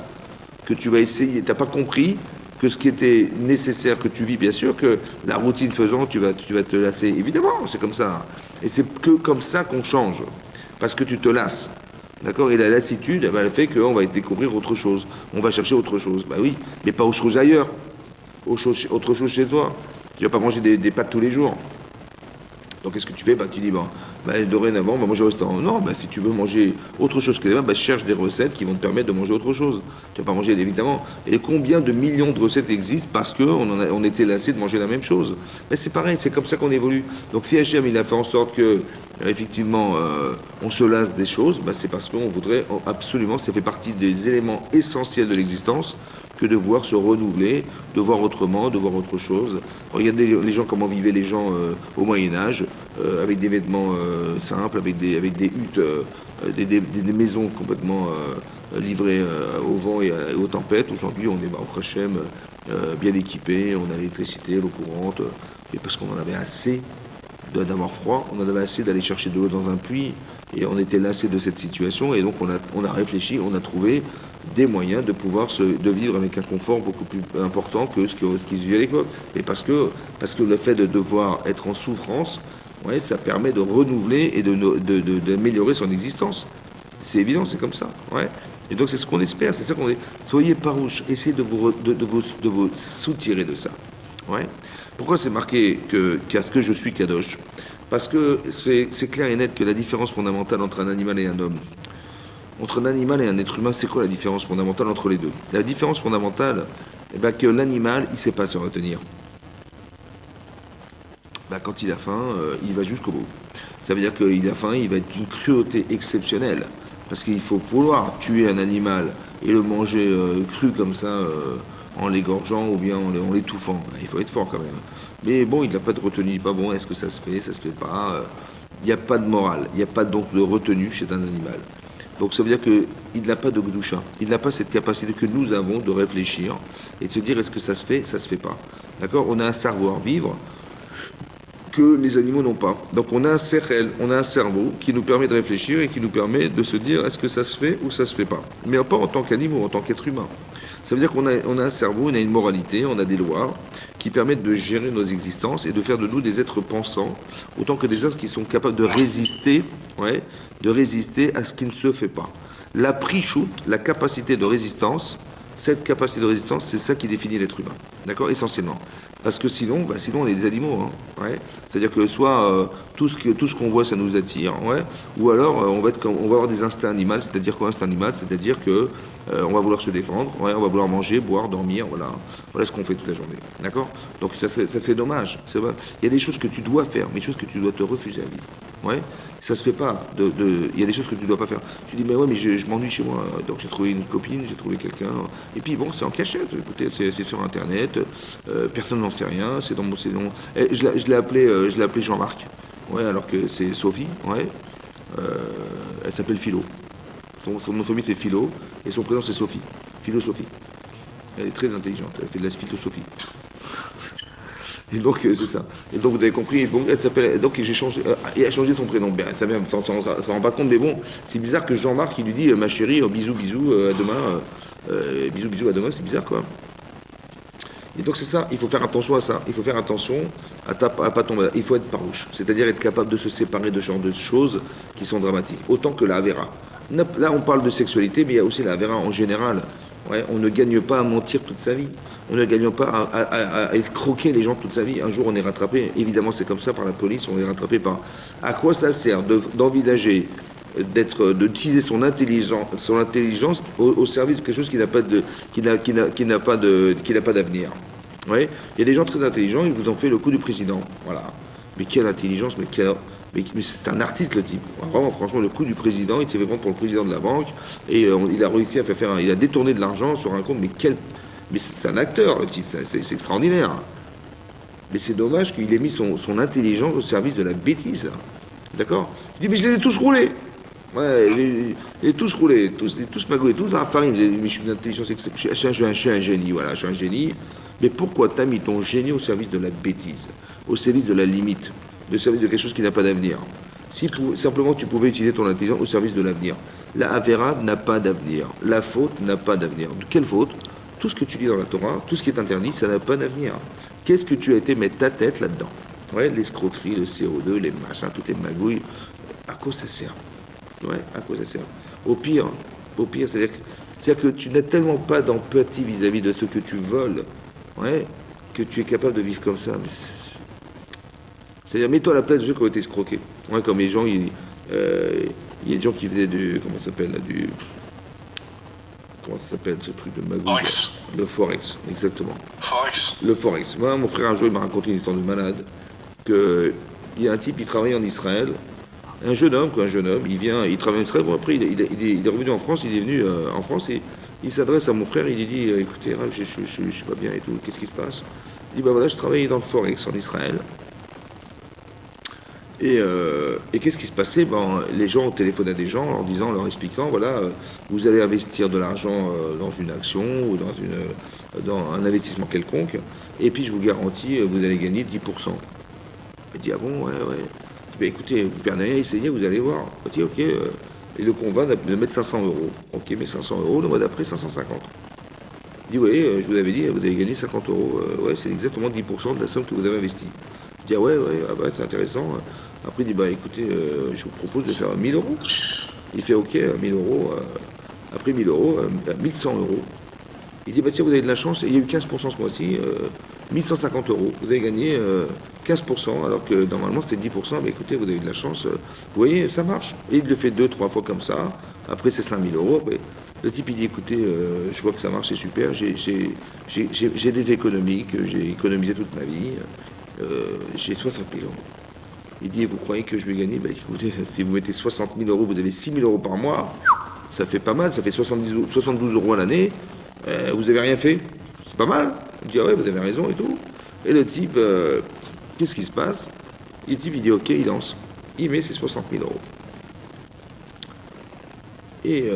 que tu vas essayer. Tu n'as pas compris que ce qui était nécessaire que tu vis, bien sûr, que la routine faisant, tu vas te lasser. Évidemment, c'est comme ça. Et c'est que comme ça qu'on change. Parce que tu te lasses. D'accord? Et la lassitude, elle fait qu'on va découvrir autre chose. On va chercher autre chose. Bah oui, mais pas autre chose ailleurs. Autre chose chez toi. Tu vas pas manger des pâtes tous les jours. Donc qu'est-ce que tu fais? Bah tu dis, dorénavant, on va manger au restaurant. Non, si tu veux manger autre chose que les mêmes, cherche des recettes qui vont te permettre de manger autre chose. Tu vas pas manger, évidemment. Et combien de millions de recettes existent parce qu'on était lassé de manger la même chose? Mais c'est pareil, c'est comme ça qu'on évolue. Donc si Hachem, il a fait en sorte que, effectivement, on se lasse des choses, c'est parce qu'on voudrait absolument, ça fait partie des éléments essentiels de l'existence, que de voir se renouveler, de voir autrement, de voir autre chose. Regardez les gens, comment vivaient les gens au Moyen-Âge, avec des vêtements simples, avec des huttes, des maisons complètement livrées au vent et aux tempêtes. Aujourd'hui, on est au Hachem, bien équipés, on a l'électricité, l'eau courante, et parce qu'on en avait assez d'avoir froid, on en avait assez d'aller chercher de l'eau dans un puits, Et on était lassé de cette situation, et donc on a réfléchi, on a trouvé des moyens de pouvoir de vivre avec un confort beaucoup plus important que ce qui se vivait à l'époque. Et parce que le fait de devoir être en souffrance, ouais, ça permet de renouveler et d'améliorer son existence. C'est évident, c'est comme ça. Ouais. Et donc c'est ce qu'on espère, c'est ça qu'on dit. Soyez farouches, essayez de vous soutirer de ça. Ouais. Pourquoi c'est marqué que je suis Kadosh? Parce que c'est clair et net que la différence fondamentale entre un animal et un homme, entre un animal et un être humain, c'est quoi la différence fondamentale entre les deux? La différence fondamentale, eh ben, que l'animal, il ne sait pas se retenir. Ben, quand il a faim, il va jusqu'au bout. Ça veut dire qu'il a faim, il va être d'une cruauté exceptionnelle. Parce qu'il faut vouloir tuer un animal et le manger cru comme ça, en l'égorgeant ou bien en l'étouffant. Il faut être fort quand même. Mais bon, il n'a pas de retenue. Pas bon, est-ce que ça se fait pas. Il n'y a pas de morale. Il n'y a pas donc de retenue chez un animal. Donc ça veut dire qu'il n'a pas de gdoucha. Il n'a pas cette capacité que nous avons de réfléchir et de se dire est-ce que ça se fait pas. D'accord? On a un savoir-vivre que les animaux n'ont pas. Donc on a un cerveau, on a un cerveau qui nous permet de réfléchir et qui nous permet de se dire est-ce que ça se fait ou ça se fait pas. Mais pas en tant qu'animaux, en tant qu'être humain. Ça veut dire qu'on a un cerveau, on a une moralité, on a des lois qui permettent de gérer nos existences et de faire de nous des êtres pensants, autant que des êtres qui sont capables de résister, ouais, de résister à ce qui ne se fait pas. La prichout, la capacité de résistance, cette capacité de résistance, c'est ça qui définit l'être humain. D'accord? Essentiellement. Parce que sinon, sinon on est des animaux. Hein, ouais. C'est-à-dire que soit tout ce qu'on voit, ça nous attire, ouais, ou alors on va avoir des instincts animaux. C'est-à-dire quoi, instinct animal? C'est-à-dire que on va vouloir se défendre, ouais, on va vouloir manger, boire, dormir, voilà ce qu'on fait toute la journée. D'accord? Donc ça fait dommage. Il y a des choses que tu dois faire, mais des choses que tu dois te refuser à vivre. Ouais. Ça se fait pas. Il y a des choses que tu dois pas faire. Tu dis mais ouais, mais je m'ennuie chez moi. Donc j'ai trouvé une copine, j'ai trouvé quelqu'un. Et puis bon, c'est en cachette. Écoutez, c'est sur Internet. Personne n'en sait rien. C'est dans mon je l'ai appelé Jean-Marc. Ouais, alors que c'est Sophie. Ouais. Elle s'appelle Philo. Son nom de famille c'est Philo et son prénom c'est Sophie. Philosophie. Elle est très intelligente. Elle fait de la philosophie. Et donc, c'est ça. Et donc, vous avez compris, bon, elle s'appelle. Donc, elle a changé son prénom. Ben, ça ne rend pas compte, mais bon, c'est bizarre que Jean-Marc, il lui dit ma chérie, bisous, bisous, à demain. Bisous, bisous, à demain, c'est bizarre, quoi. Et donc, c'est ça, il faut faire attention à ça. Il faut faire attention à pas tomber. Il faut être farouche. C'est-à-dire être capable de se séparer de ce genre de choses qui sont dramatiques. Autant que la Avera. Là, on parle de sexualité, mais il y a aussi la Avera en général. Ouais, on ne gagne pas à mentir toute sa vie. On ne gagne pas à escroquer les gens toute sa vie. Un jour, on est rattrapé. Évidemment, c'est comme ça par la police. On est rattrapé par. À quoi ça sert d'envisager d'utiliser son intelligence au service de quelque chose qui n'a pas d'avenir. Ouais. Il y a des gens très intelligents. Ils vous ont fait le coup du président. Voilà. Mais quelle intelligence, mais c'est un artiste le type. Vraiment, franchement, le coup du président, il s'est fait prendre pour le président de la banque et il a réussi à il a détourné de l'argent sur un compte. Mais c'est un acteur le type, c'est extraordinaire. Mais c'est dommage qu'il ait mis son intelligence au service de la bêtise. D'accord? Il dit mais je les ai tous roulés. Ouais, je les ai tous roulés, tous magouillés, tous dans la farine. Mais je suis une intelligence exceptionnelle. Je suis un génie, voilà, je suis un génie. Mais pourquoi t'as mis ton génie au service de la bêtise, au service de la limite, au service de quelque chose qui n'a pas d'avenir? Si simplement tu pouvais utiliser ton intelligence au service de l'avenir. La Avera n'a pas d'avenir. La faute n'a pas d'avenir. De quelle faute? Tout ce que tu lis dans la Torah, tout ce qui est interdit, ça n'a pas d'avenir. Qu'est-ce que tu as été mettre ta tête là-dedans? Ouais, l'escroquerie, le CO2, les machins, toutes les magouilles. À quoi ça sert? Ouais, à quoi ça sert? Au pire, c'est-à-dire que tu n'as tellement pas d'empathie vis-à-vis de ce que tu voles, ouais, que tu es capable de vivre comme ça. C'est-à-dire, mets-toi à la place de ceux qui ont été escroqués. Ouais, comme les gens, il y a des gens qui faisaient comment ça s'appelle, comment ça s'appelle ce truc de magouille? Forex. Le Forex, exactement. Forex. Le Forex. Moi, mon frère un jour, il m'a raconté une histoire de malade, qu'il y a un type, il travaille en Israël, un jeune homme, il travaille en Israël, bon après il est revenu en France, il est venu en France et il s'adresse à mon frère, il lui dit, écoutez, je suis pas bien et tout, qu'est-ce qui se passe? Il dit, voilà, je travaille dans le Forex en Israël. Et qu'est-ce qui se passait? Les gens ont téléphoné à des gens en leur expliquant, voilà, vous allez investir de l'argent dans une action ou dans un investissement quelconque, et puis je vous garantis, vous allez gagner 10%. Il dit, ah bon, ouais. Ben, écoutez, vous perdez rien, essayez, vous allez voir. Il dit, ok, et le convainc de mettre 500 euros. Ok, mais 500 euros, le mois d'après, 550. Il dit, oui, je vous avais dit, vous avez gagné 50 euros. Ouais, c'est exactement 10% de la somme que vous avez investie. Il dit, ah ouais, ouais, ah bah, c'est intéressant. Après, il dit, bah écoutez, je vous propose de faire 1000 euros. Il fait, ok, 1000 euros. Après 1000 euros, 1100 euros. Il dit, bah tiens, vous avez de la chance, il y a eu 15% ce mois-ci, 1150 euros. Vous avez gagné 15%, alors que normalement c'est 10%. Mais écoutez, vous avez de la chance. Vous voyez, ça marche. Et il le fait 2, 3 fois comme ça. Après, c'est 5000 euros. Après, le type, il dit, écoutez, je vois que ça marche, c'est super. J'ai des économies que j'ai économisées toute ma vie. J'ai 60 000 euros. Il dit, vous croyez que je vais gagner? Bah écoutez, si vous mettez 60 000 euros, vous avez 6 000 euros par mois. Ça fait pas mal, ça fait 72 euros à l'année. Vous avez rien fait? C'est pas mal. Il dit, ah ouais, vous avez raison et tout. Et le type, qu'est-ce qui se passe? Le type, il dit, ok, il lance. Il met ses 60 000 euros. Et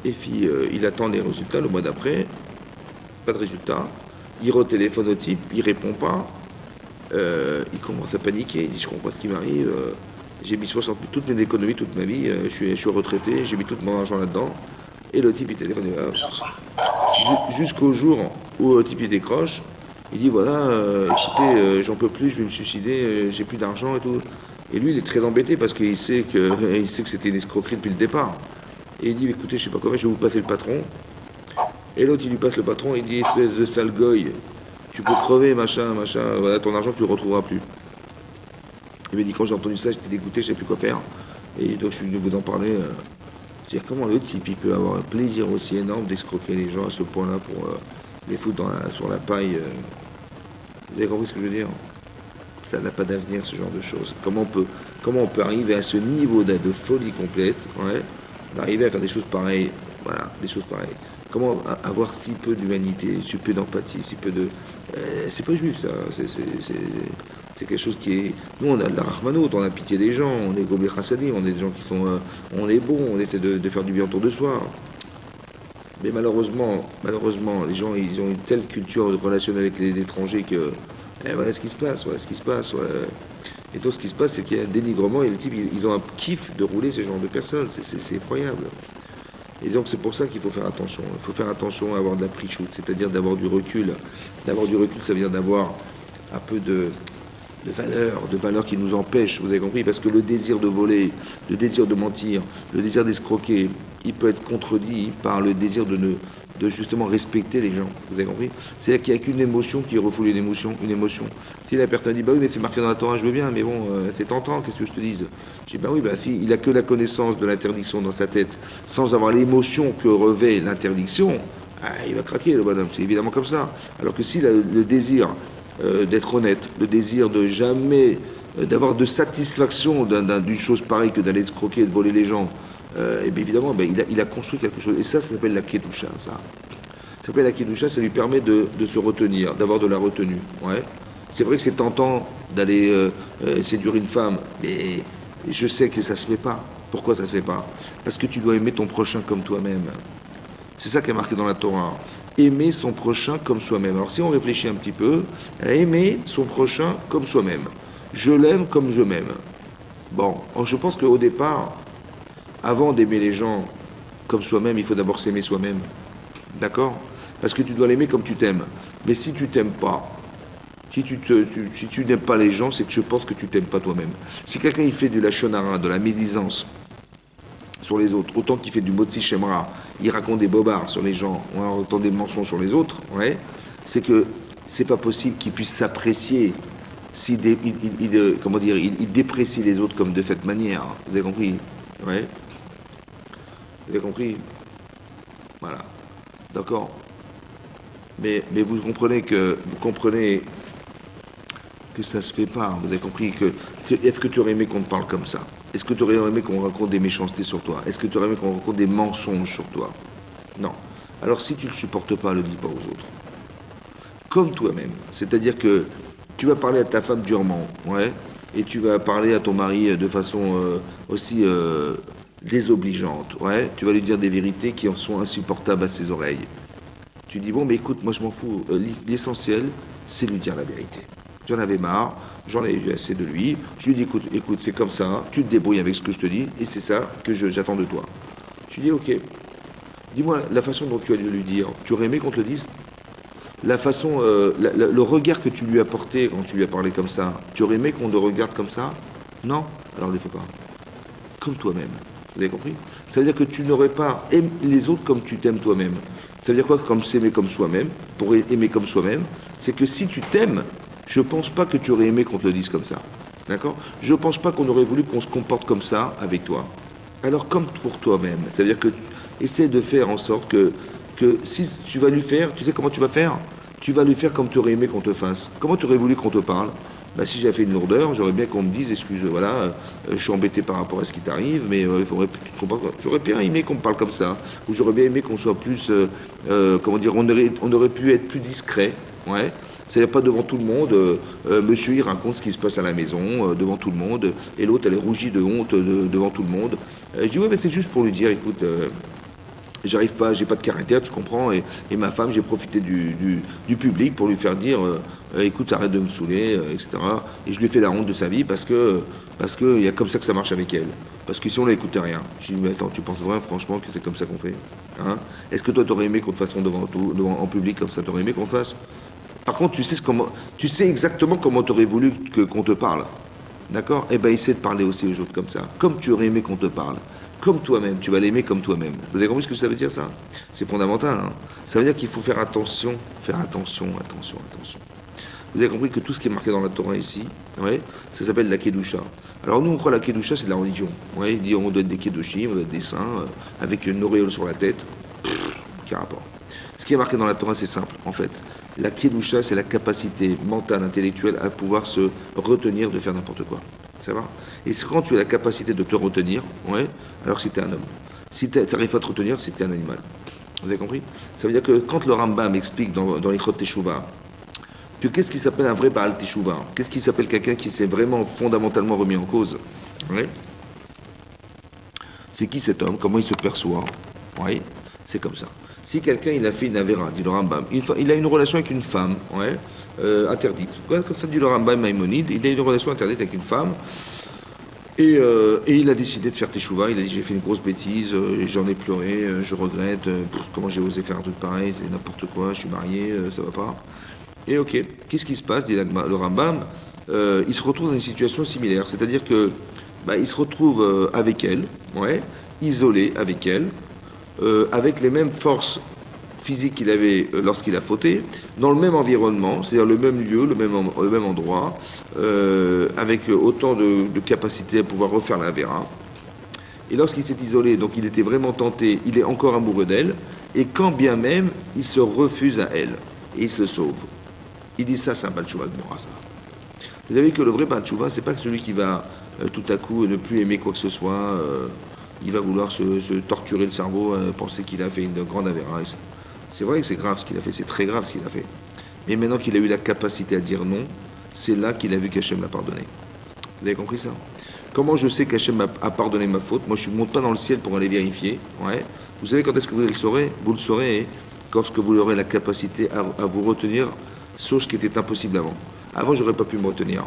puis, il attend les résultats le mois d'après. Pas de résultats. Il retéléphone au type, il répond pas. Il commence à paniquer. Il dit, je comprends pas ce qui m'arrive. J'ai mis 60 000, toutes mes économies, toute ma vie. Je suis retraité, j'ai mis tout mon argent là-dedans. Et le type, il téléphone. Jusqu'au jour où le type, il décroche. Il dit, voilà, écoutez, j'en peux plus, je vais me suicider, j'ai plus d'argent et tout. Et lui, il est très embêté parce qu'il sait que c'était une escroquerie depuis le départ. Et il dit, écoutez, je sais pas comment, je vais vous passer le patron. Et l'autre, il lui passe le patron, il dit, espèce de sale goy, tu peux crever, machin, voilà, ton argent, tu le retrouveras plus. Il m'a dit, quand j'ai entendu ça, j'étais dégoûté, je ne sais plus quoi faire. Et donc, je suis venu vous en parler. C'est-à-dire, comment le type, il peut avoir un plaisir aussi énorme d'escroquer les gens à ce point-là pour les foutre sur la paille. Vous avez compris ce que je veux dire? Ça n'a pas d'avenir, ce genre de choses. Comment on peut arriver à ce niveau de folie complète, ouais, d'arriver à faire des choses pareilles, voilà, des choses pareilles. Comment avoir si peu d'humanité, si peu d'empathie, si peu de... c'est pas juste, ça. C'est quelque chose qui est... Nous, on a de la rahmanout, on a pitié des gens, on est gobé chassadi, on est des gens qui sont... on est bon, on essaie de faire du bien autour de soi. Mais malheureusement, les gens, ils ont une telle culture de relation avec les étrangers que... voilà ce qui se passe, voilà ce qui se passe. Ouais. Et donc, ce qui se passe, c'est qu'il y a un dénigrement et les types, ils ont un kiff de rouler ce genre de personnes. C'est effroyable. Et donc, c'est pour ça qu'il faut faire attention. Il faut faire attention à avoir de la pre-shoot, c'est-à-dire d'avoir du recul. D'avoir du recul, ça veut dire d'avoir un peu de valeurs qui nous empêchent, vous avez compris, parce que le désir de voler, le désir de mentir, le désir d'escroquer, il peut être contredit par le désir de justement respecter les gens, vous avez compris. C'est-à-dire qu'il n'y a qu'une émotion qui refoule une émotion. Si la personne dit, bah oui, mais c'est marqué dans la Torah, je veux bien, mais bon, c'est tentant, qu'est-ce que je te dise? Je dis, bah oui, bah si, il a que la connaissance de l'interdiction dans sa tête, sans avoir l'émotion que revêt l'interdiction, il va craquer, le bonhomme, c'est évidemment comme ça. Alors que s'il a le désir d'être honnête, le désir de jamais, d'avoir de satisfaction d'une chose pareille que d'aller se croquer et de voler les gens, et bien évidemment, il a construit quelque chose. Et ça s'appelle la kedusha, ça. Ça s'appelle la kedusha, ça lui permet de se retenir, d'avoir de la retenue. Ouais. C'est vrai que c'est tentant d'aller séduire une femme, mais je sais que ça se fait pas. Pourquoi ça se fait pas? Parce que tu dois aimer ton prochain comme toi-même. C'est ça qui est marqué dans la Torah. Aimer son prochain comme soi-même. Alors si on réfléchit un petit peu, aimer son prochain comme soi-même. Je l'aime comme je m'aime. Bon, je pense qu'au départ, avant d'aimer les gens comme soi-même, il faut d'abord s'aimer soi-même. D'accord? Parce que tu dois l'aimer comme tu t'aimes. Mais si tu t'aimes pas, si tu n'aimes pas les gens, c'est que je pense que tu t'aimes pas toi-même. Si quelqu'un il fait du lachonara, de la médisance sur les autres, autant qu'il fait du motzi shemra, il raconte des bobards sur les gens, on entend des mensonges sur les autres, ouais, c'est que c'est pas possible qu'il puisse s'apprécier s'il il déprécie les autres comme de cette manière. Vous avez compris? Ouais. Vous avez compris? Voilà. D'accord? Mais vous comprenez que ça se fait pas. Vous avez compris est-ce que tu aurais aimé qu'on te parle comme ça? Est-ce que tu aurais aimé qu'on raconte des méchancetés sur toi? Est-ce que tu aurais aimé qu'on raconte des mensonges sur toi? Non. Alors si tu ne le supportes pas, ne le dis pas aux autres. Comme toi-même. C'est-à-dire que tu vas parler à ta femme durement, ouais, et tu vas parler à ton mari de façon aussi désobligeante, ouais. Tu vas lui dire des vérités qui en sont insupportables à ses oreilles. Tu dis, bon, mais écoute, moi je m'en fous. L'essentiel, c'est lui dire la vérité. J'en avais marre, j'en avais eu assez de lui. Je lui dis, écoute, c'est comme ça, tu te débrouilles avec ce que je te dis, et c'est ça que j'attends de toi. Je lui dis, ok, dis-moi la façon dont tu as dû lui dire, tu aurais aimé qu'on te le dise? La façon, le regard que tu lui as porté quand tu lui as parlé comme ça, tu aurais aimé qu'on te regarde comme ça? Non? Alors ne le fais pas. Comme toi-même. Vous avez compris? Ça veut dire que tu n'aurais pas aimé les autres comme tu t'aimes toi-même. Ça veut dire quoi? Comme s'aimer comme soi-même, pour aimer comme soi-même, c'est que si tu t'aimes, je ne pense pas que tu aurais aimé qu'on te le dise comme ça. D'accord? Je ne pense pas qu'on aurait voulu qu'on se comporte comme ça avec toi. Alors comme pour toi-même, ça veut dire que essaie de faire en sorte que si tu vas lui faire, tu sais comment tu vas faire? Tu vas lui faire comme tu aurais aimé qu'on te fasse. Comment tu aurais voulu qu'on te parle? Bah, si j'avais fait une lourdeur, j'aurais bien qu'on me dise, excuse, voilà, je suis embêté par rapport à ce qui t'arrive, mais il faudrait que tu te comportes. J'aurais bien aimé qu'on me parle comme ça, ou j'aurais bien aimé qu'on soit plus, comment dire, on aurait pu être plus discret, ouais. C'est-à-dire pas devant tout le monde, monsieur il raconte ce qui se passe à la maison, devant tout le monde, et l'autre elle est rougie de honte devant tout le monde. Je dis ouais mais c'est juste pour lui dire, écoute, j'arrive pas, j'ai pas de caractère, tu comprends, et ma femme, j'ai profité du public pour lui faire dire, écoute, arrête de me saouler, etc. Et je lui ai fait la honte de sa vie parce que il y a comme ça que ça marche avec elle. Parce que si on n'écoutait rien, je lui dis, mais attends, tu penses vraiment franchement que c'est comme ça qu'on fait, hein? Est-ce que toi, t'aurais aimé qu'on te fasse en public comme ça, t'aurais aimé qu'on fasse? Par contre, tu sais exactement comment t'aurais voulu qu'on te parle. D'accord? Eh bien, essaie de parler aussi aux autres comme ça. Comme tu aurais aimé qu'on te parle. Comme toi-même. Tu vas l'aimer comme toi-même. Vous avez compris ce que ça veut dire, ça? C'est fondamental, hein? Ça veut dire qu'il faut faire attention. Faire attention, attention, attention. Vous avez compris que tout ce qui est marqué dans la Torah ici, ouais, ça s'appelle la Kedusha. Alors nous, on croit que la Kedusha, c'est de la religion. Ouais, il dit on doit être des Kedushim, on doit être des saints, avec une auréole sur la tête. Quel rapport? Ce qui est marqué dans la Torah, c'est simple, en fait. La Kedusha, c'est la capacité mentale, intellectuelle à pouvoir se retenir de faire n'importe quoi. Ça va? Et quand tu as la capacité de te retenir, ouais, alors si tu es un homme. Si tu n'arrives pas à te retenir, c'est que tu es un animal. Vous avez compris? Ça veut dire que quand le Rambam explique dans l'Ichot Teshuvah, que qu'est-ce qui s'appelle un vrai Baal Teshuvah? Qu'est-ce qui s'appelle quelqu'un qui s'est vraiment fondamentalement remis en cause? Ouais. C'est qui cet homme? Comment il se perçoit? Oui, c'est comme ça. Si quelqu'un il a fait une avéra, dit le Rambam, il a une relation avec une femme, ouais, interdite. Comme ça dit le Rambam Maïmonide, il a une relation interdite avec une femme, et il a décidé de faire teshuva. Il a dit j'ai fait une grosse bêtise, j'en ai pleuré, je regrette, comment j'ai osé faire un truc pareil, c'est n'importe quoi, je suis marié, ça va pas. Et ok, qu'est-ce qui se passe, dit le Rambam, il se retrouve dans une situation similaire, c'est-à-dire que il se retrouve avec elle, ouais, isolé avec elle, avec les mêmes forces physiques qu'il avait lorsqu'il a fauté, dans le même environnement, c'est-à-dire le même lieu, le même endroit, avec autant de capacité à pouvoir refaire la Vera. Et lorsqu'il s'est isolé, donc il était vraiment tenté, il est encore amoureux d'elle, et quand bien même, il se refuse à elle, et il se sauve. Il dit ça, c'est un Baal Tshuva Gmora, ça. Vous avez vu que le vrai Baal Tshuva, c'est pas celui qui va tout à coup ne plus aimer quoi que ce soit, il va vouloir se torturer le cerveau, penser qu'il a fait une grande avéra. C'est vrai que c'est grave ce qu'il a fait, c'est très grave ce qu'il a fait. Mais maintenant qu'il a eu la capacité à dire non, c'est là qu'il a vu qu'Hachem l'a pardonné. Vous avez compris ça? Comment je sais qu'Hachem a pardonné ma faute? Moi, je ne monte pas dans le ciel pour aller vérifier. Ouais. Vous savez quand est-ce que vous le saurez? Vous le saurez lorsque vous aurez la capacité à vous retenir, chose qui était impossible avant. Avant, j'aurais pas pu me retenir.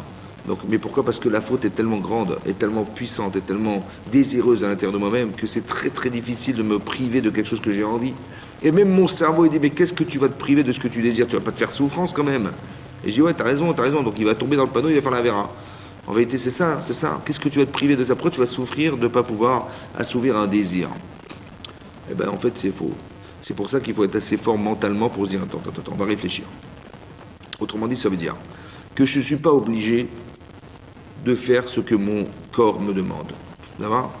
Donc, mais pourquoi? Parce que la faute est tellement grande, est tellement puissante, est tellement désireuse à l'intérieur de moi-même que c'est très très difficile de me priver de quelque chose que j'ai envie. Et même mon cerveau, il dit, mais qu'est-ce que tu vas te priver de ce que tu désires? Tu vas pas te faire souffrance quand même. Et je dis, ouais, t'as raison, t'as raison. Donc il va tomber dans le panneau, il va faire la vera. En vérité, c'est ça, c'est ça. Qu'est-ce que tu vas te priver de ça? Pourquoi tu vas souffrir de ne pas pouvoir assouvir un désir? Eh bien, en fait, c'est faux. C'est pour ça qu'il faut être assez fort mentalement pour se dire, attends, on va réfléchir. Autrement dit, ça veut dire que je ne suis pas obligé de faire ce que mon corps me demande. D'accord?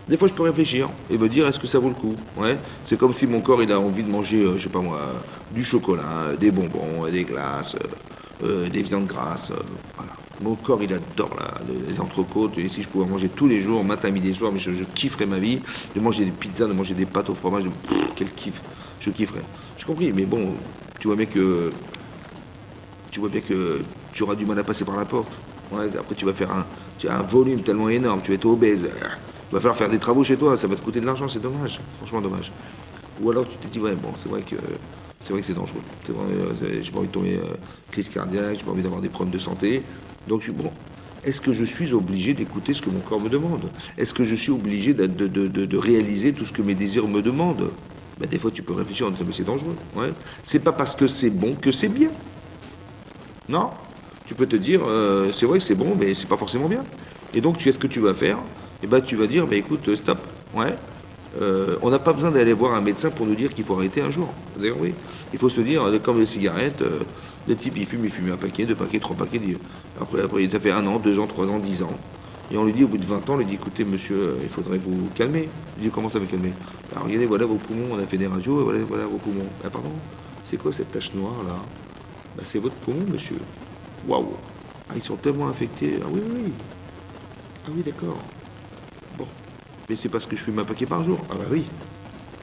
Des fois, je peux réfléchir et me dire, est-ce que ça vaut le coup? Ouais. C'est comme si mon corps, il a envie de manger, je sais pas moi, du chocolat, des bonbons, des glaces, des viandes grasses. Voilà. Mon corps, il adore les entrecôtes. Et si je pouvais manger tous les jours, matin, midi et soir, mais je kifferais ma vie, de manger des pizzas, de manger des pâtes au fromage, quel kiff, je kifferais. J'ai compris, mais bon, tu vois bien que tu auras du mal à passer par la porte. Ouais, après, tu as un volume tellement énorme, tu vas être obèse. Il va falloir faire des travaux chez toi, ça va te coûter de l'argent, c'est dommage, franchement dommage. Ou alors tu te dis, ouais, bon, c'est vrai que C'est vrai que c'est dangereux. J'ai pas envie de tomber crise cardiaque, j'ai pas envie d'avoir des problèmes de santé. Donc, bon, est-ce que je suis obligé d'écouter ce que mon corps me demande? Est-ce que je suis obligé de réaliser tout ce que mes désirs me demandent? Ben, des fois, tu peux réfléchir en disant, mais c'est dangereux. Ouais. C'est pas parce que c'est bon que c'est bien. Non. Tu peux te dire, c'est vrai que c'est bon, mais c'est pas forcément bien. Et donc, qu'est-ce que tu vas faire? Eh ben, tu vas dire, ben, écoute, stop. Ouais. On n'a pas besoin d'aller voir un médecin pour nous dire qu'il faut arrêter un jour. D'ailleurs, oui. Il faut se dire, comme les cigarettes, le type, il fume un paquet, deux paquets, trois paquets. Après, ça fait 1 an, 2 ans, 3 ans, 10 ans. Et on lui dit, au bout de 20 ans, on lui dit, écoutez, monsieur, il faudrait vous calmer. Il dit, comment ça me calmer? Alors, regardez, voilà vos poumons, on a fait des radios, voilà vos poumons. Ah, pardon, c'est quoi cette tache noire, là? Bah, c'est votre poumon, monsieur. Waouh! Ah, ils sont tellement infectés. Ah oui, oui, oui. Ah oui, d'accord. Bon. Mais c'est parce que je fume un paquet par jour. Ah bah oui.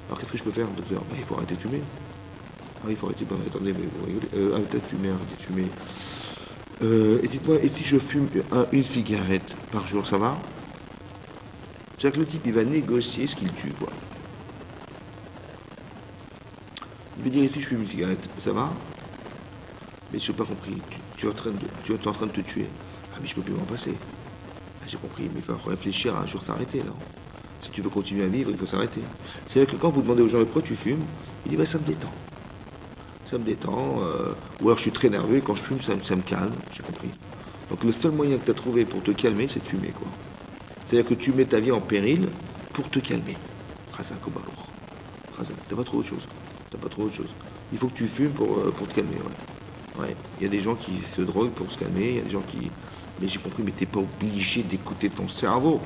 Alors qu'est-ce que je peux faire, docteur? Bah, il faut arrêter de fumer. Ah oui, il faut arrêter. Bah, attendez, mais vous rigolez. Arrêtez de fumer, arrêtez de fumer. Et dites-moi, et si je fume une cigarette par jour, ça va? C'est-à-dire que le type, il va négocier ce qu'il tue, quoi. Il veut dire, et si je fume une cigarette, ça va? Mais je n'ai pas compris. Tu es en train de te tuer. Ah, mais je peux plus m'en passer. Ah, j'ai compris, mais il va réfléchir à un jour s'arrêter, là. Si tu veux continuer à vivre, il faut s'arrêter. C'est-à-dire que quand vous demandez aux gens pourquoi tu fumes, il dit, bah, ça me détend. Ça me détend. Ou alors je suis très nerveux et quand je fume, ça me calme. J'ai compris. Donc le seul moyen que tu as trouvé pour te calmer, c'est de fumer, quoi. C'est-à-dire que tu mets ta vie en péril pour te calmer. Razak au balour. Razak. T'as pas trop autre chose. T'as pas trop autre chose. Il faut que tu fumes pour te calmer, ouais. Ouais. Il y a des gens qui se droguent pour se calmer, il y a des gens qui. Mais j'ai compris, mais t'es pas obligé d'écouter ton cerveau.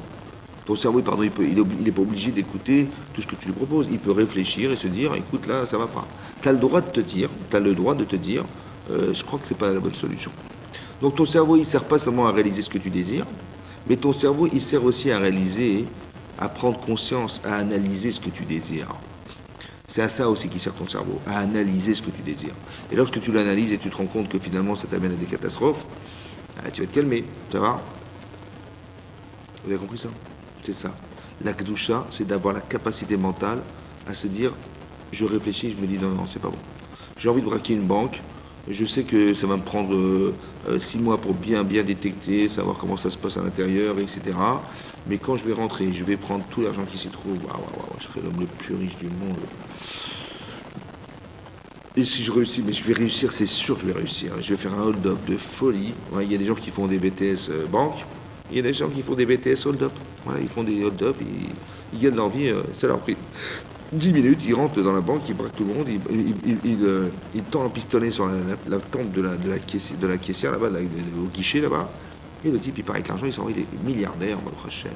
Ton cerveau, pardon, il n'est pas obligé d'écouter tout ce que tu lui proposes. Il peut réfléchir et se dire, écoute, là, ça va pas. Tu as le droit de te dire, je crois que c'est pas la bonne solution. Donc ton cerveau, il ne sert pas seulement à réaliser ce que tu désires, mais ton cerveau, il sert aussi à réaliser, à prendre conscience, à analyser ce que tu désires. C'est à ça aussi qui sert ton cerveau, à analyser ce que tu désires. Et lorsque tu l'analyses et tu te rends compte que finalement ça t'amène à des catastrophes, tu vas te calmer, ça va? Vous avez compris ça? C'est ça. La Kedusha, c'est d'avoir la capacité mentale à se dire, je réfléchis, je me dis non, c'est pas bon. J'ai envie de braquer une banque, je sais que ça va me prendre 6 mois pour bien détecter, savoir comment ça se passe à l'intérieur, etc. Mais quand je vais rentrer, je vais prendre tout l'argent qui s'y trouve, je serai l'homme le plus riche du monde. Et si je réussis, mais je vais réussir, c'est sûr que je vais réussir. Je vais faire un hold-up de folie. Ouais, il y a des gens qui font des BTS banque. Il y a des gens qui font des BTS hold-up. Voilà, ils font des hold-up, ils gagnent leur vie, ça leur pris 10 minutes, ils rentrent dans la banque, ils braquent tout le monde, ils tendent un pistolet sur la tempe de la caissière là-bas, au guichet là-bas, et le type il part avec l'argent, il s'en va, il est milliardaire, Baruch Hashem.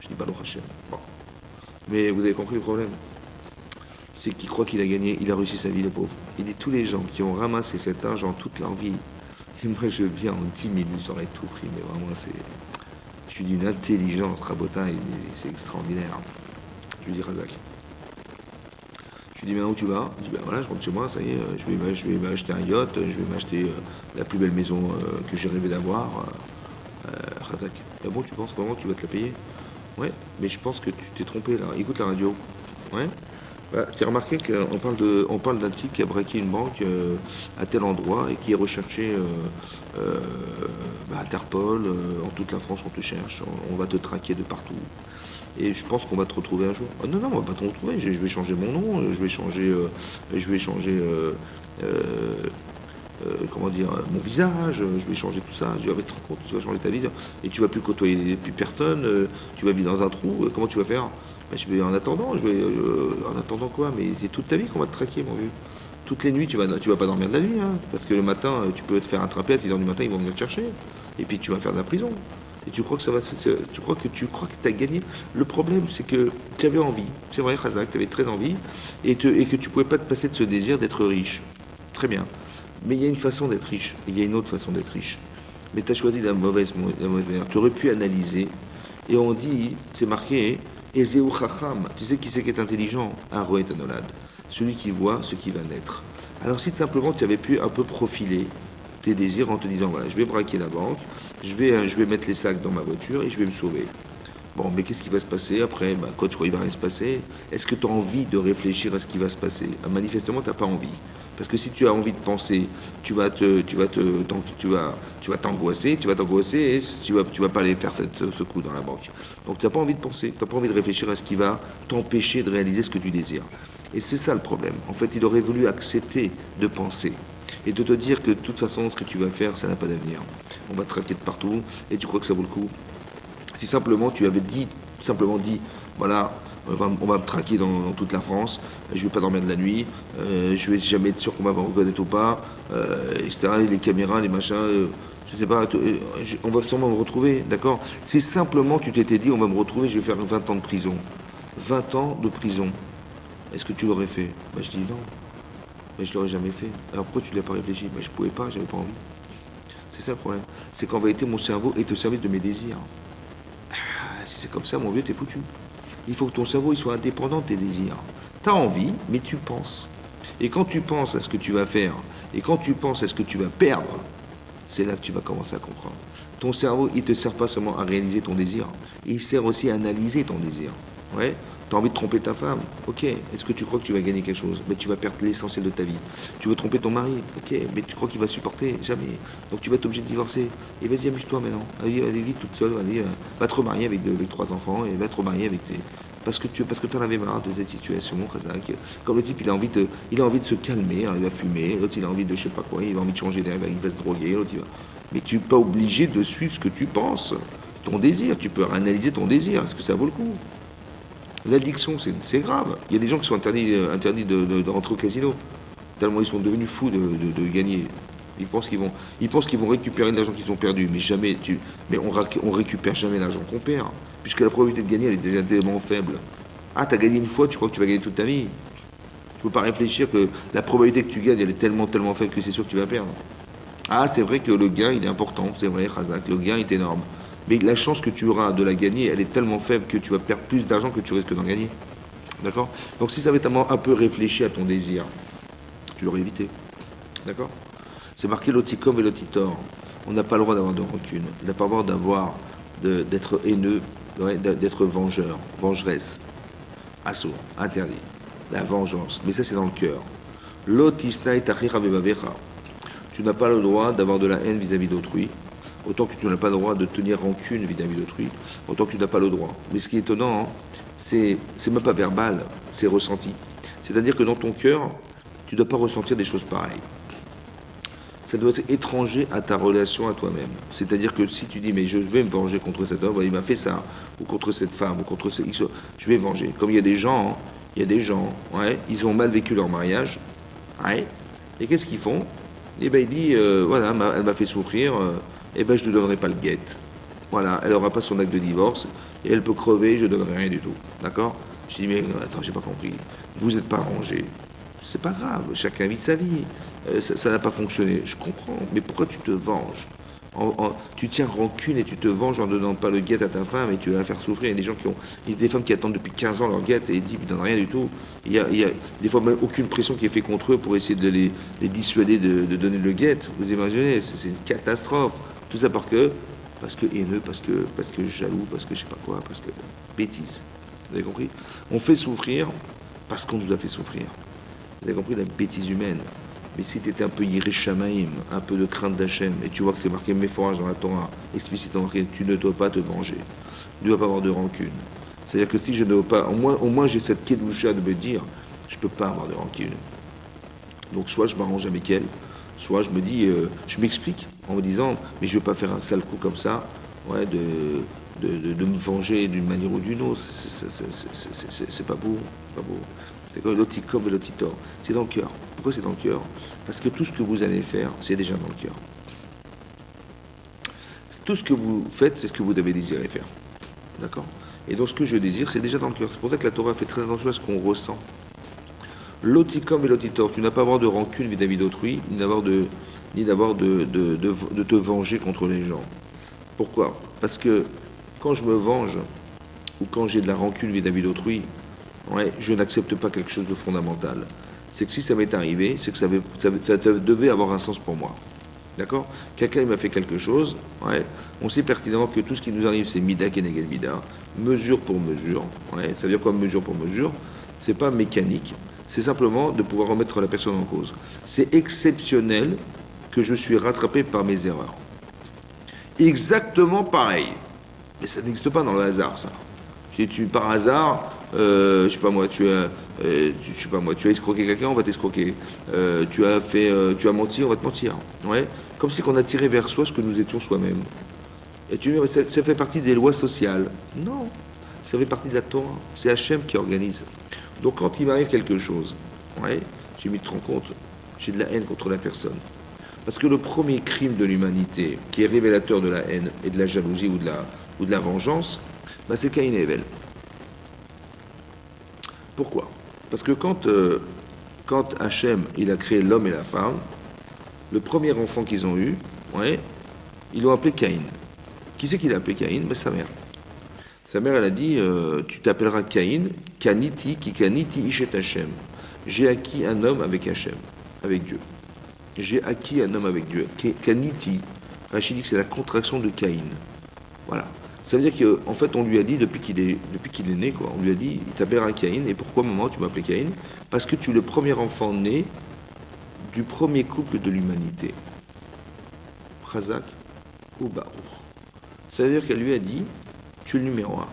Je dis Baruch Hashem. Bon. Mais vous avez compris le problème? C'est qu'il croit qu'il a gagné, il a réussi sa vie, le pauvre. Il dit tous les gens qui ont ramassé cet argent toute leur vie, et moi je viens en 10 minutes, j'aurais tout pris, mais vraiment je suis d'une intelligence, Rabotin, c'est extraordinaire. Je lui dis Razak. Je lui dis maintenant où tu vas? Il dit ben voilà, je rentre chez moi, ça y est, je vais m'acheter un yacht, je vais m'acheter la plus belle maison que j'ai rêvé d'avoir. Razak. Ah bon, tu penses vraiment que tu vas te la payer? Ouais, mais je pense que tu t'es trompé là. Écoute la radio. Ouais. Bah, tu as remarqué qu'on parle d'un type qui a braqué une banque à tel endroit et qui est recherché Interpol, en toute la France on te cherche, on va te traquer de partout. Et je pense qu'on va te retrouver un jour. Ah, non, on va pas te retrouver, je vais changer mon nom, je vais changer comment dire, mon visage, je vais changer tout ça, je vais te rendre compte, tu vas changer ta vie, et tu vas plus côtoyer plus personne, tu vas vivre dans un trou, comment tu vas faire? Ben, en attendant quoi? Mais c'est toute ta vie qu'on va te traquer, mon vieux. Toutes les nuits, tu vas pas dormir de la nuit, hein, parce que le matin, tu peux te faire attraper à 6 heures du matin, ils vont venir te chercher, et puis tu vas faire de la prison. Et tu crois que tu crois que as gagné. Le problème, c'est que tu avais envie, c'est vrai, Razak, tu avais très envie, et que tu pouvais pas te passer de ce désir d'être riche. Très bien. Mais il y a une façon d'être riche, et il y a une autre façon d'être riche. Mais tu as choisi la mauvaise manière. Tu aurais pu analyser, et on dit, c'est marqué, Ezeu Chacham, tu sais qui c'est qui est intelligent? Un Roet Anolad, celui qui voit ce qui va naître. Alors si simplement tu avais pu un peu profiler tes désirs en te disant, voilà, je vais braquer la banque, je vais mettre les sacs dans ma voiture et je vais me sauver. Bon, mais qu'est-ce qui va se passer après? Bah, quoi, tu crois qu'il va rien se passer? Est-ce que tu as envie de réfléchir à ce qui va se passer? Manifestement, tu n'as pas envie. Parce que si tu as envie de penser, tu vas t'angoisser, et tu vas pas aller faire ce coup dans la banque. Donc tu n'as pas envie de penser, tu n'as pas envie de réfléchir à ce qui va t'empêcher de réaliser ce que tu désires. Et c'est ça le problème. En fait, il aurait voulu accepter de penser et de te dire que de toute façon, ce que tu vas faire, ça n'a pas d'avenir. On va te traquer de partout et tu crois que ça vaut le coup. Si simplement tu avais dit, voilà, on va me traquer dans toute la France, je vais pas dormir de la nuit, je vais jamais être sûr qu'on va me reconnaître ou pas, etc. Les caméras, les machins, je sais pas, on va sûrement me retrouver, d'accord? Si simplement tu t'étais dit, on va me retrouver, je vais faire 20 ans de prison. 20 ans de prison. Est-ce que tu l'aurais fait? Bah, je dis non. Mais je l'aurais jamais fait. Alors pourquoi tu ne l'as pas réfléchi? Bah, je pouvais pas, j'avais pas envie. C'est ça le problème. C'est qu'en vérité, mon cerveau est au service de mes désirs. Si c'est comme ça, mon vieux, t'es foutu. Il faut que ton cerveau il soit indépendant de tes désirs. T'as envie, mais tu penses. Et quand tu penses à ce que tu vas faire, et quand tu penses à ce que tu vas perdre, c'est là que tu vas commencer à comprendre. Ton cerveau, il ne te sert pas seulement à réaliser ton désir, il sert aussi à analyser ton désir. Ouais. Tu as envie de tromper ta femme, ok. Est-ce que tu crois que tu vas gagner quelque chose? Mais tu vas perdre l'essentiel de ta vie. Tu veux tromper ton mari, ok. Mais tu crois qu'il va supporter? Jamais. Donc tu vas être obligé de divorcer. Et vas-y, amuse-toi maintenant. Allez vite toute seule, allez, va te remarier avec 3 enfants et va te remarier avec tes... Parce que tu en avais marre de cette situation, Razak. Comme le type, il a envie de se calmer, hein, il va fumer, l'autre il a envie de je sais pas quoi, il a envie de changer d'air, il va se droguer, l'autre il va... Mais tu n'es pas obligé de suivre ce que tu penses, ton désir, tu peux analyser ton désir, est-ce que ça vaut le coup? L'addiction, c'est grave. Il y a des gens qui sont interdits de rentrer au casino, tellement ils sont devenus fous de gagner. Ils pensent qu'ils vont récupérer de l'argent qu'ils ont perdu, mais jamais mais on récupère jamais l'argent qu'on perd, puisque la probabilité de gagner elle est déjà tellement faible. Ah, t'as gagné une fois, tu crois que tu vas gagner toute ta vie? Tu peux pas réfléchir que la probabilité que tu gagnes elle est tellement faible que c'est sûr que tu vas perdre. Ah, c'est vrai que le gain il est important, c'est vrai, Razak, le gain est énorme. Mais la chance que tu auras de la gagner, elle est tellement faible que tu vas perdre plus d'argent que tu risques d'en gagner. D'accord? Donc si ça avait un peu réfléchi à ton désir, tu l'aurais évité. D'accord? C'est marqué l'oticum et l'otitor. On n'a pas le droit d'avoir de rancune. On n'a pas le droit d'être haineux, d'être vengeur, vengeresse. Assour, interdit. La vengeance. Mais ça, c'est dans le cœur. L'otisnaï tachira bebavecha. Tu n'as pas le droit d'avoir de la haine vis-à-vis d'autrui. Autant que tu n'as pas le droit de tenir rancune vis-à-vis d'autrui, autant que tu n'as pas le droit. Mais ce qui est étonnant, hein, c'est même pas verbal, c'est ressenti. C'est-à-dire que dans ton cœur, tu ne dois pas ressentir des choses pareilles. Ça doit être étranger à ta relation à toi-même. C'est-à-dire que si tu dis, mais je vais me venger contre cet homme, il m'a fait ça, ou contre cette femme, ou contre ce... Je vais venger. Comme il y a des gens, ouais, ils ont mal vécu leur mariage, ouais, et qu'est-ce qu'ils font? Eh bien, il dit, voilà, elle m'a fait souffrir, eh ben, je ne donnerai pas le guet. Voilà, elle n'aura pas son acte de divorce, et elle peut crever, je ne donnerai rien du tout. D'accord? Je dis, mais attends, j'ai pas compris. Vous n'êtes pas arrangé. C'est pas grave, chacun vit sa vie. Ça n'a pas fonctionné. Je comprends, mais pourquoi tu te venges? Tu tiens rancune et tu te venges en ne donnant pas le guet à ta femme et tu vas la faire souffrir. Il y a des gens il y a des femmes qui attendent depuis 15 ans leur guet et ils disent qu'ils ne donnent rien du tout. Il y a des fois même aucune pression qui est faite contre eux pour essayer de les dissuader de donner le guet. Vous imaginez, c'est une catastrophe. Tout ça parce que haineux, parce que jaloux, parce que je sais pas quoi, parce que bêtise. Vous avez compris? On fait souffrir parce qu'on nous a fait souffrir. Vous avez compris la bêtise humaine. Mais si tu étais un peu Yirishamaïm, un peu de crainte d'Hachem, et tu vois que c'est marqué Méphorage dans la Torah, explicitement marqué, tu ne dois pas te venger. Tu ne dois pas avoir de rancune. C'est-à-dire que si je ne dois pas, au moins j'ai cette kedusha de me dire, je ne peux pas avoir de rancune. Donc soit je m'arrange avec elle, soit je me dis, je m'explique en me disant, mais je ne veux pas faire un sale coup comme ça, ouais, de me venger d'une manière ou d'une autre. C'est pas beau, pas beau. C'est comme l'oticum et l'otitor. C'est dans le cœur. Pourquoi c'est dans le cœur? Parce que tout ce que vous allez faire, c'est déjà dans le cœur. Tout ce que vous faites, c'est ce que vous devez désirer faire. D'accord? Et donc ce que je désire, c'est déjà dans le cœur. C'est pour ça que la Torah fait très attention à ce qu'on ressent. L'oticum et l'otitor, tu n'as pas à avoir de rancune vis-à-vis d'autrui, ni d'avoir de te venger contre les gens. Pourquoi? Parce que quand je me venge, ou quand j'ai de la rancune vis-à-vis d'autrui, ouais, je n'accepte pas quelque chose de fondamental. C'est que si ça m'est arrivé, c'est que ça devait avoir un sens pour moi. D'accord? Quelqu'un il m'a fait quelque chose, ouais. On sait pertinemment que tout ce qui nous arrive, c'est mida keneged mida, mesure pour mesure. Ouais. Ça veut dire quoi mesure pour mesure? C'est pas mécanique, c'est simplement de pouvoir remettre la personne en cause. C'est exceptionnel que je suis rattrapé par mes erreurs. Exactement pareil. Mais ça n'existe pas dans le hasard, ça. Si tu, par hasard, je sais pas moi, je sais pas moi, tu as escroqué quelqu'un, on va t'escroquer. Tu as menti, on va te mentir. Ouais. Comme si qu'on a tiré vers soi ce que nous étions soi-même. Et tu dis, ça fait partie des lois sociales. Non, ça fait partie de la Torah. C'est Hachem qui organise. Donc quand il m'arrive quelque chose, ouais, j'ai mis te rends compte, j'ai de la haine contre la personne. Parce que le premier crime de l'humanité, qui est révélateur de la haine et de la jalousie ou de la vengeance, bah, c'est Caïn et Abel. Pourquoi? Parce que quand Hachem il a créé l'homme et la femme, le premier enfant qu'ils ont eu, ouais, ils l'ont appelé Caïn. Qui c'est qui l'a appelé Caïn? Ben, sa mère. Sa mère, elle a dit tu t'appelleras Caïn, Kaniti, qui Kaniti Ishet Hachem. J'ai acquis un homme avec Hachem, avec Dieu. J'ai acquis un homme avec Dieu. Kaniti, Rachid dit que c'est la contraction de Caïn. Voilà. Ça veut dire qu'en fait, on lui a dit, depuis qu'il est né, quoi, on lui a dit, il t'appellera Caïn. Et pourquoi, maman, tu m'appelles Caïn? Parce que tu es le premier enfant né du premier couple de l'humanité. Chazak ou Baruch. Ça veut dire qu'elle lui a dit, tu es le numéro un.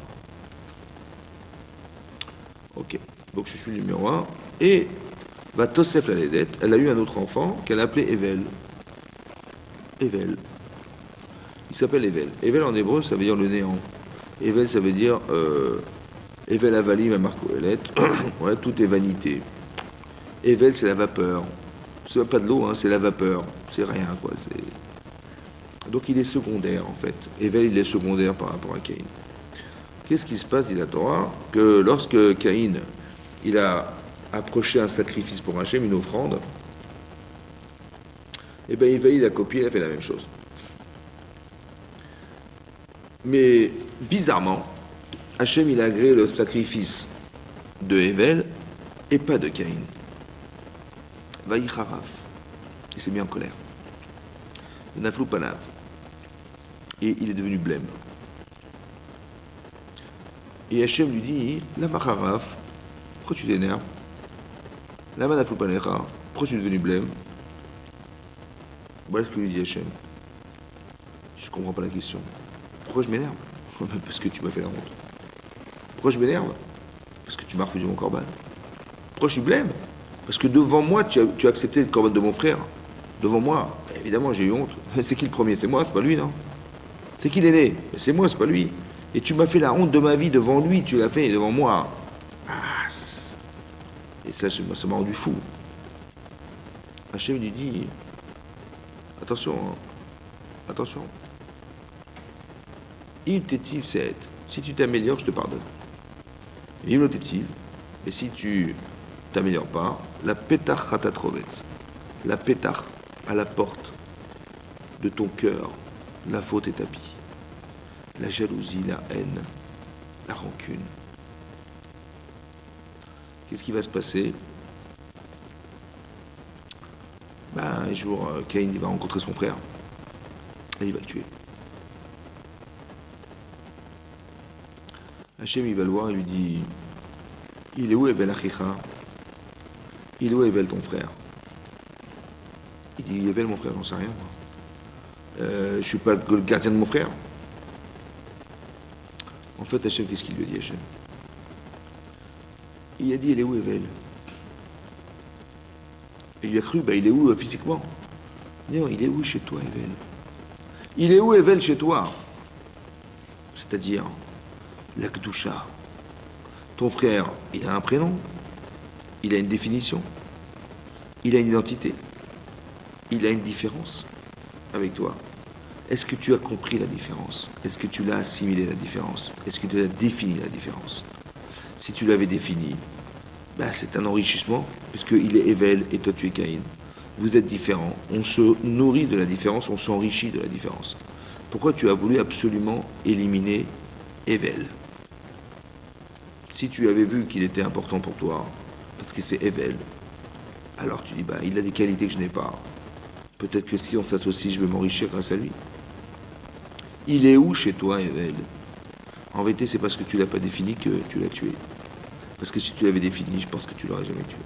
Ok. Donc je suis le numéro un. Et va Tosef la Lédette, elle a eu un autre enfant qu'elle a appelé Evel. Evel. Il s'appelle Evel. Evel en hébreu, ça veut dire le néant. Evel, ça veut dire Evel Avalim à Marco Elet. Ouais, tout est vanité. Evel, c'est la vapeur. C'est pas de l'eau, hein, c'est la vapeur. C'est rien, quoi. Donc il est secondaire, en fait. Evel, il est secondaire par rapport à Caïn. Qu'est-ce qui se passe, dit la Torah? Que lorsque Caïn, il a approché un sacrifice pour Hachem, une offrande, et bien Evel, il a copié, il a fait la même chose. Mais bizarrement, Hachem il a agréé le sacrifice de Evel et pas de Caïn. Vaïcharaf. Il s'est mis en colère. Naflou panav. Et il est devenu blême. Et Hachem lui dit, Lama Haraf, pourquoi tu t'énerves? Lama Naflou panecha, pourquoi tu es devenu blême? Voilà ce que lui dit Hachem. Je ne comprends pas la question. Pourquoi je m'énerve? Parce que tu m'as fait la honte. Pourquoi je m'énerve? Parce que tu m'as refusé mon corban. Pourquoi je suis blême? Parce que devant moi, tu as accepté le corban de mon frère. Devant moi, évidemment, j'ai eu honte. C'est qui le premier? C'est moi, c'est pas lui, non? C'est qui l'aîné? C'est moi, c'est pas lui. Et tu m'as fait la honte de ma vie devant lui, tu l'as fait devant moi. Ah, et ça m'a rendu fou. Hachem lui dit, attention, hein. Attention. Il t'étive, c'est si tu t'améliores, je te pardonne. Il t'étive. Et si tu t'améliores pas, la pétach ratatrovetz, la pétach à la porte de ton cœur, la faute est tapie. La jalousie, la haine, la rancune. Qu'est-ce qui va se passer? Ben, un jour, Caïn il va rencontrer son frère et il va le tuer. Hachem il va le voir et lui dit, il est où Evel Achicha? Il est où Evel ton frère? Il dit, Evel mon frère, j'en sais rien moi. Je suis pas le gardien de mon frère. En fait, Hachem, qu'est-ce qu'il lui a dit, Hachem? Il a dit, il est où Evel? Et il a cru, il est où physiquement? Non, il est où chez toi, Evel? Il est où Evel chez toi? C'est-à-dire, la Kedusha. Ton frère, il a un prénom, il a une définition, il a une identité, il a une différence avec toi. Est-ce que tu as compris la différence? Est-ce que tu l'as assimilé la différence? Est-ce que tu as défini la différence? Si tu l'avais défini, c'est un enrichissement, puisqu'il est Evel et toi tu es Caïn. Vous êtes différents. On se nourrit de la différence, on s'enrichit de la différence. Pourquoi tu as voulu absolument éliminer Evel? Si tu avais vu qu'il était important pour toi, parce que c'est Evel, alors tu dis, il a des qualités que je n'ai pas. Peut-être que si on s'associe, je vais m'enrichir grâce à lui. Il est où chez toi, Evel? En vérité, c'est parce que tu l'as pas défini que tu l'as tué. Parce que si tu l'avais défini, je pense que tu l'aurais jamais tué.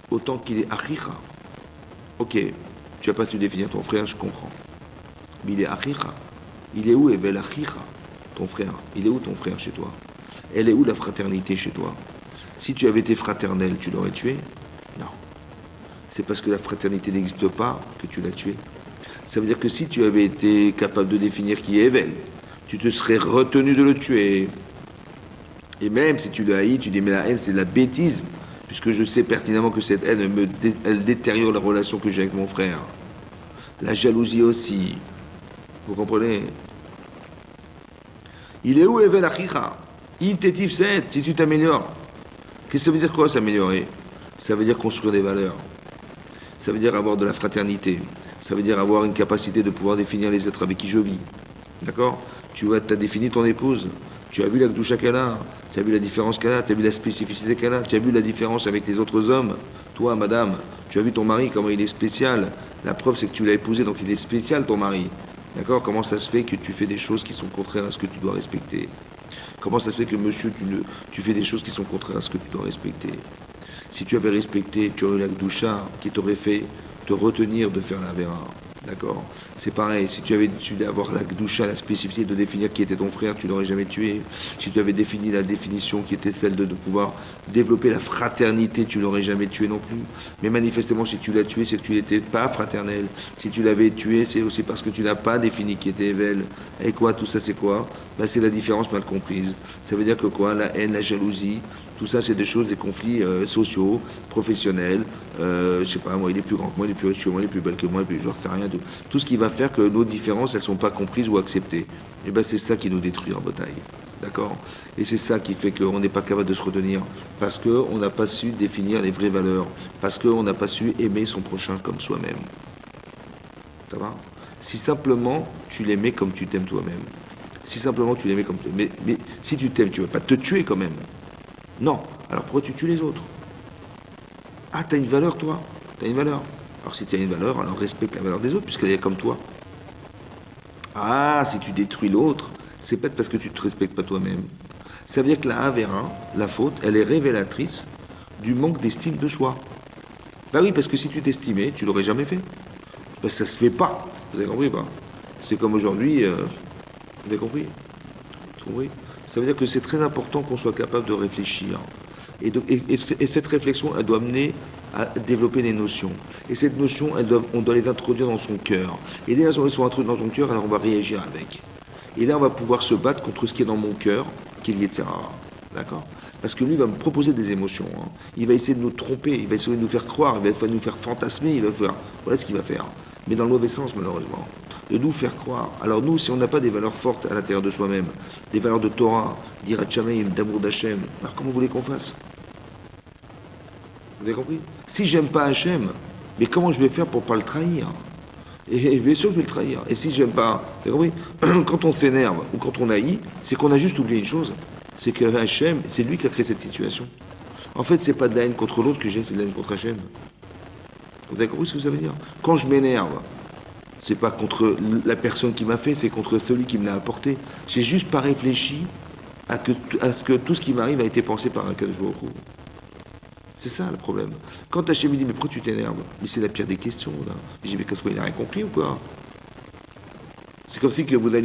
Autant qu'il est Achicha. Ok, tu n'as pas su définir ton frère, je comprends. Mais il est Achicha. Il est où, Evel Achicha? Ton frère. Il est où ton frère chez toi? Elle est où la fraternité chez toi? Si tu avais été fraternel, tu l'aurais tué? Non. C'est parce que la fraternité n'existe pas que tu l'as tué. Ça veut dire que si tu avais été capable de définir qui est Evel, tu te serais retenu de le tuer. Et même si tu le haïs, tu dis mais la haine c'est de la bêtise, puisque je sais pertinemment que cette haine elle détériore la relation que j'ai avec mon frère. La jalousie aussi. Vous comprenez? Il est où Evel Achicha? Il t'étif 7, si tu t'améliores. Qu'est-ce que ça veut dire quoi s'améliorer? Ça veut dire construire des valeurs. Ça veut dire avoir de la fraternité. Ça veut dire avoir une capacité de pouvoir définir les êtres avec qui je vis. D'accord? Tu as défini ton épouse. Tu as vu la Gdoucha qu'elle a. Tu as vu la différence qu'elle a. Tu as vu la spécificité qu'elle a. Tu as vu la différence avec les autres hommes. Toi, madame, tu as vu ton mari, comment il est spécial. La preuve, c'est que tu l'as épousé, donc il est spécial, ton mari. D'accord? Comment ça se fait que tu fais des choses qui sont contraires à ce que tu dois respecter? Comment ça se fait que, monsieur, tu fais des choses qui sont contraires à ce que tu dois respecter? Si tu avais respecté, tu aurais eu la Gdoucha qui t'aurait fait te retenir de faire la Vera. D'accord? C'est pareil, si tu avais dû avoir la Gdoucha, la spécificité de définir qui était ton frère, tu l'aurais jamais tué. Si tu avais défini la définition qui était celle de pouvoir développer la fraternité, tu l'aurais jamais tué non plus. Mais manifestement, si tu l'as tué, c'est que tu n'étais pas fraternel. Si tu l'avais tué, c'est aussi parce que tu n'as pas défini qui était Evel. Et quoi, tout ça, c'est quoi? Ben, c'est la différence mal comprise. Ça veut dire que quoi? La haine, la jalousie, tout ça, c'est des choses, des conflits sociaux, professionnels. Je sais pas, moi, il est plus grand que moi, il est plus riche que moi, il est plus belle que moi, j'en sais rien. Tout ce qui va faire que nos différences, elles sont pas comprises ou acceptées. Et ben, c'est ça qui nous détruit en bataille. D'accord? Et c'est ça qui fait qu'on n'est pas capable de se retenir. Parce qu'on n'a pas su définir les vraies valeurs. Parce qu'on n'a pas su aimer son prochain comme soi-même. Ça va? Si simplement tu l'aimais comme tu t'aimes toi-même. Si simplement tu l'aimais comme tu t'aimes. Mais si tu t'aimes, tu ne vas pas te tuer quand même. Non. Alors pourquoi tu tues les autres? Ah, t'as une valeur, toi? T'as une valeur. Alors si tu as une valeur, alors respecte la valeur des autres, puisqu'elle est comme toi. Ah, si tu détruis l'autre, c'est peut-être parce que tu ne te respectes pas toi-même. Ça veut dire que la Avera, la faute, elle est révélatrice du manque d'estime de soi. Ben oui, parce que si tu t'estimais, tu l'aurais jamais fait. Parce que ça se fait pas. Vous avez compris ou pas? C'est comme aujourd'hui, vous avez compris? Oui. Ça veut dire que c'est très important qu'on soit capable de réfléchir. Et cette réflexion, elle doit mener à développer des notions. Et cette notion, on doit les introduire dans son cœur. Et dès qu'elles sont introduites dans ton cœur, alors on va réagir avec. Et là, on va pouvoir se battre contre ce qui est dans mon cœur, qui est lié de Serra. D'accord? Parce que lui, il va me proposer des émotions. Hein. Il va essayer de nous tromper, il va essayer de nous faire croire, il va nous faire fantasmer, il va faire... Voilà ce qu'il va faire. Mais dans le mauvais sens, malheureusement. De nous faire croire. Alors nous, si on n'a pas des valeurs fortes à l'intérieur de soi-même, des valeurs de Torah, d'Irat Shamayim, d'amour d'Hachem, alors comment vous voulez qu'on fasse? Vous avez compris? Si j'aime pas Hachem, mais comment je vais faire pour pas le trahir? Et bien sûr, je vais le trahir. Et si j'aime pas, vous avez compris? Quand on s'énerve ou quand on haït, c'est qu'on a juste oublié une chose, c'est que Hachem, c'est lui qui a créé cette situation. En fait, c'est pas de la haine contre l'autre que j'ai, c'est de la haine contre Hachem. Vous avez compris ce que ça veut dire? Quand je m'énerve, c'est pas contre la personne qui m'a fait, c'est contre celui qui me l'a apporté. J'ai juste pas réfléchi à ce que tout ce qui m'arrive a été pensé par un Kadosh Baruch Hu. C'est ça le problème. Quand Hachem me dit, mais pourquoi tu t'énerves? Mais c'est la pire des questions, là. Je dis, mais qu'est-ce qu'il a rien compris ou quoi? C'est comme si que vous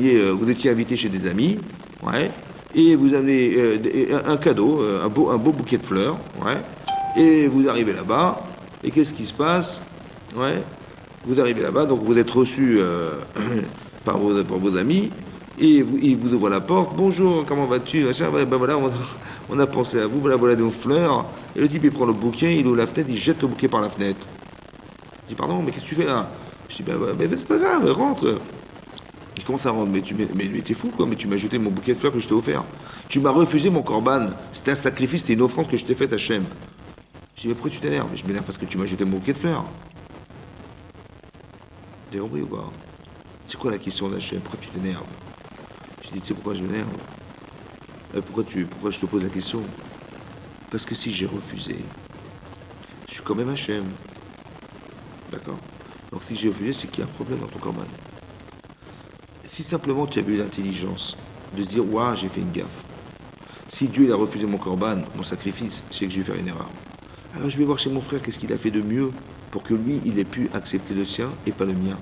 étiez invité chez des amis, ouais, et vous avez un cadeau, un beau bouquet de fleurs, ouais, et vous arrivez là-bas, et qu'est-ce qui se passe? Ouais, vous arrivez là-bas, donc vous êtes reçu par vos amis, et ils vous ouvrent la porte. Bonjour, comment vas-tu? Ben voilà, on a pensé à vous, voilà nos fleurs. Et le type, il prend le bouquet, il ouvre la fenêtre, il jette le bouquet par la fenêtre. Je dis, pardon, mais qu'est-ce que tu fais là? Je dis, ben c'est pas grave, rentre. Il commence à rentrer, mais t'es fou, quoi, mais tu m'as jeté mon bouquet de fleurs que je t'ai offert. Tu m'as refusé mon corban. C'était un sacrifice, c'était une offrande que je t'ai faite à Hachem. Je dis, mais pourquoi tu t'énerves? Je m'énerve parce que tu m'as jeté mon bouquet de fleurs. T'as compris ou pas? C'est quoi la question d'Hachem? Pourquoi tu t'énerves? Je dis, tu sais pourquoi je m'énerve? Pourquoi je te pose la question? Parce que si j'ai refusé, je suis quand même Hachem. D'accord? Donc si j'ai refusé, c'est qu'il y a un problème dans ton corban. Si simplement tu avais eu l'intelligence de se dire, waouh, j'ai fait une gaffe. Si Dieu il a refusé mon corban, mon sacrifice, c'est que je vais faire une erreur. Alors je vais voir chez mon frère qu'est-ce qu'il a fait de mieux pour que lui, il ait pu accepter le sien et pas le mien.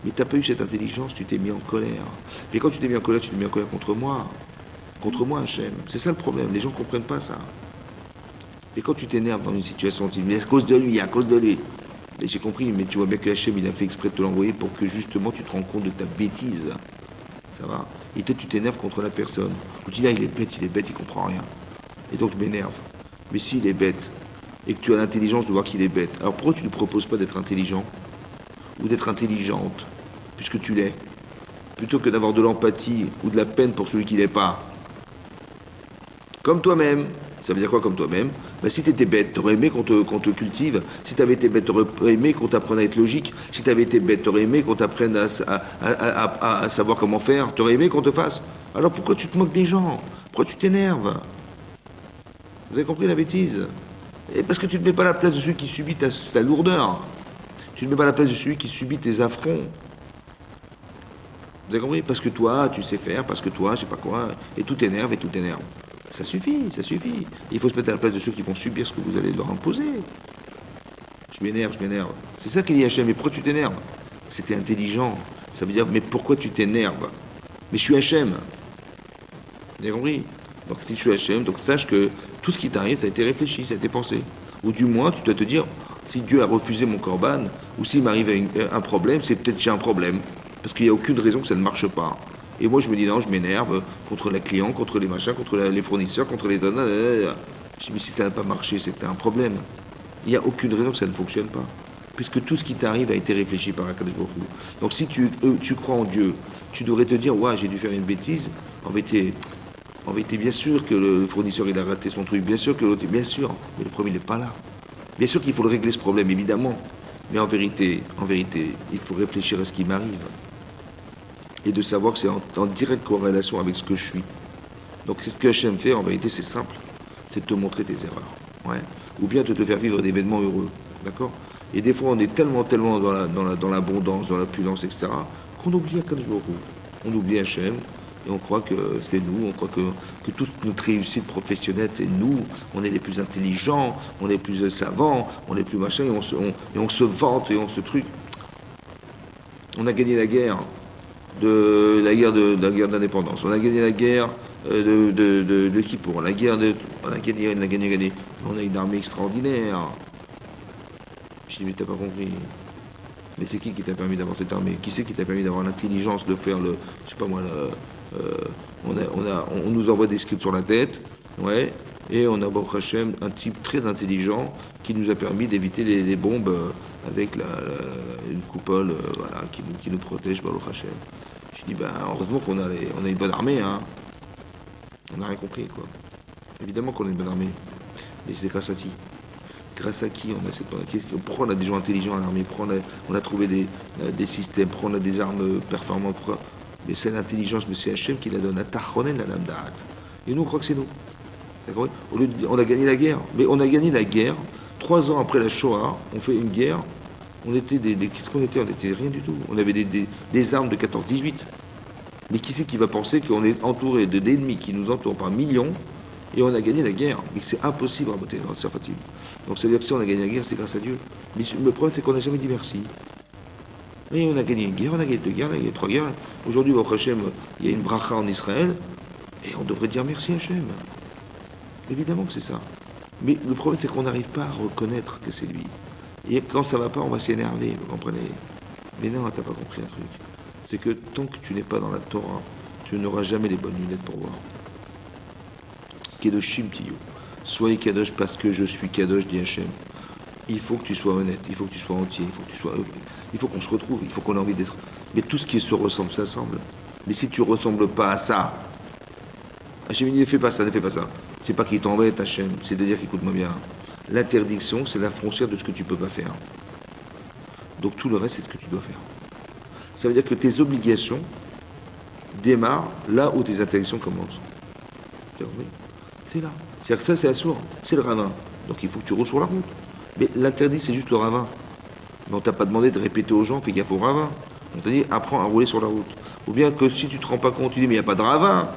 Mais tu n'as pas eu cette intelligence, tu t'es mis en colère. Mais quand tu t'es mis en colère, tu t'es mis en colère contre moi. Contre moi, Hachem. C'est ça le problème, les gens ne comprennent pas ça. Et quand tu t'énerves dans une situation, tu dis, mais à cause de lui, à cause de lui. Et j'ai compris, mais tu vois bien que Hachem, il a fait exprès de te l'envoyer pour que justement tu te rends compte de ta bêtise. Ça va? Et toi, tu t'énerves contre la personne. Ou tu dis, ah, il est bête, il comprend rien. Et donc je m'énerve. Mais s'il est bête, et que tu as l'intelligence de voir qu'il est bête, alors pourquoi tu ne proposes pas d'être intelligent? Ou d'être intelligente, puisque tu l'es, plutôt que d'avoir de l'empathie ou de la peine pour celui qui l'est pas? Comme toi-même. Ça veut dire quoi comme toi-même? Ben, si tu étais bête, tu aurais aimé qu'on te cultive. Si tu avais été bête, tu aurais aimé qu'on t'apprenne à être logique. Si tu avais été bête, tu aurais aimé qu'on t'apprenne à savoir comment faire. Tu aurais aimé qu'on te fasse. Alors pourquoi tu te moques des gens? Pourquoi tu t'énerves? Vous avez compris la bêtise? Et parce que tu ne te mets pas à la place de celui qui subit ta lourdeur. Tu ne te mets pas à la place de celui qui subit tes affronts. Vous avez compris? Parce que toi, tu sais faire, parce que toi, je sais pas quoi, et tout t'énerve, et tout t'énerve. Ça suffit, ça suffit. Il faut se mettre à la place de ceux qui vont subir ce que vous allez leur imposer. Je m'énerve, je m'énerve. C'est ça qu'il dit Hachem, mais pourquoi tu t'énerves? C'était intelligent. Ça veut dire, mais pourquoi tu t'énerves? Mais je suis Hachem. Vous avez compris? Donc si je suis Hachem, donc sache que tout ce qui t'arrive, ça a été réfléchi, ça a été pensé. Ou du moins, tu dois te dire, si Dieu a refusé mon corban, ou s'il m'arrive un problème, c'est peut-être que j'ai un problème. Parce qu'il n'y a aucune raison que ça ne marche pas. Et moi, je me dis, non, je m'énerve contre la client, contre les machins, contre les fournisseurs, contre les donneurs. Je dis, mais si ça n'a pas marché, c'est que tu as un problème. Il n'y a aucune raison que ça ne fonctionne pas. Puisque tout ce qui t'arrive a été réfléchi par Akadosh Baruch Hu. Donc si tu crois en Dieu, tu devrais te dire, ouais, j'ai dû faire une bêtise. En vérité, bien sûr que le fournisseur, il a raté son truc. Bien sûr que l'autre, bien sûr. Mais le problème, il n'est pas là. Bien sûr qu'il faut le régler, ce problème, évidemment. Mais en vérité, il faut réfléchir à ce qui m'arrive. Et de savoir que c'est en directe corrélation avec ce que je suis. Donc ce que Hachem fait, en vérité, c'est simple. C'est de te montrer tes erreurs. Ouais. Ou bien de te faire vivre d'événements heureux. D'accord? Et des fois, on est tellement dans l'abondance, dans l'opulence, etc., qu'on oublie Akadosh Baruch Hu. On oublie Hachem, et on croit que c'est nous, on croit que toute notre réussite professionnelle, c'est nous, on est les plus intelligents, on est les plus savants, on est les plus machin, et on se vante, et on se truc. On a gagné la guerre la guerre d'indépendance. On a gagné la guerre de Kippour. On a gagné. On a une armée extraordinaire. Je dis, mais t'as pas compris. Mais c'est qui t'a permis d'avoir cette armée? Qui c'est qui t'a permis d'avoir l'intelligence de faire je sais pas moi, on nous envoie des scripts sur la tête, ouais, et on a, Baruch Hashem, un type très intelligent qui nous a permis d'éviter les bombes avec une coupole voilà, qui nous protège, Baruch Hashem. Je dis, ben, heureusement qu'on a une bonne armée, hein. On n'a rien compris, quoi. Évidemment qu'on a une bonne armée. Mais c'est grâce à qui? Grâce à qui on a cette bonne armée? Pourquoi on a des gens intelligents à l'armée? Pourquoi on a trouvé des systèmes? Pourquoi on a des armes performantes? Mais c'est l'intelligence, mais c'est Hachem qui la donne à Tachonen, à l'Amdaat. Et nous, on croit que c'est nous. D'accord? On a gagné la guerre. Mais on a gagné la guerre. 3 ans après la Shoah, on fait une guerre. On était qu'est-ce qu'on était? On était rien du tout. On avait des armes de 14-18. Mais qui c'est qui va penser qu'on est entouré d'ennemis qui nous entourent par millions et on a gagné la guerre? Mais c'est impossible à voter dans notre fatim. Donc ça veut dire que si on a gagné la guerre, c'est grâce à Dieu. Mais le problème, c'est qu'on n'a jamais dit merci. Et on a gagné une guerre, on a gagné 2 guerres, on a gagné 3 guerres. Aujourd'hui, au Hachem, il y a une bracha en Israël et on devrait dire merci Hachem. Évidemment que c'est ça. Mais le problème, c'est qu'on n'arrive pas à reconnaître que c'est lui. Et quand ça va pas, on va s'énerver, vous comprenez? Mais non, t'as pas compris un truc. C'est que tant que tu n'es pas dans la Torah, tu n'auras jamais les bonnes lunettes pour voir. Kedoshim Tiyo. Soyez Kadosh parce que je suis Kadosh, dit Hachem. Il faut que tu sois honnête, il faut que tu sois entier, il faut qu'on se retrouve, il faut qu'on ait envie d'être. Mais tout ce qui se ressemble, s'assemble. Mais si tu ne ressembles pas à ça, Hachem il ne fait pas ça, ne fais pas ça. C'est pas qu'il t'embête, Hachem, c'est de dire qu'écoute-moi bien. L'interdiction, c'est la frontière de ce que tu ne peux pas faire. Donc tout le reste, c'est ce que tu dois faire. Ça veut dire que tes obligations démarrent là où tes interdictions commencent. C'est là. C'est-à-dire que ça, c'est assourd. C'est le ravin. Donc il faut que tu roules sur la route. Mais l'interdit, c'est juste le ravin. Mais on t'a pas demandé de répéter aux gens, fais gaffe au ravin. On t'a dit, apprends à rouler sur la route. Ou bien que si tu te rends pas compte, tu dis, mais il n'y a pas de ravin.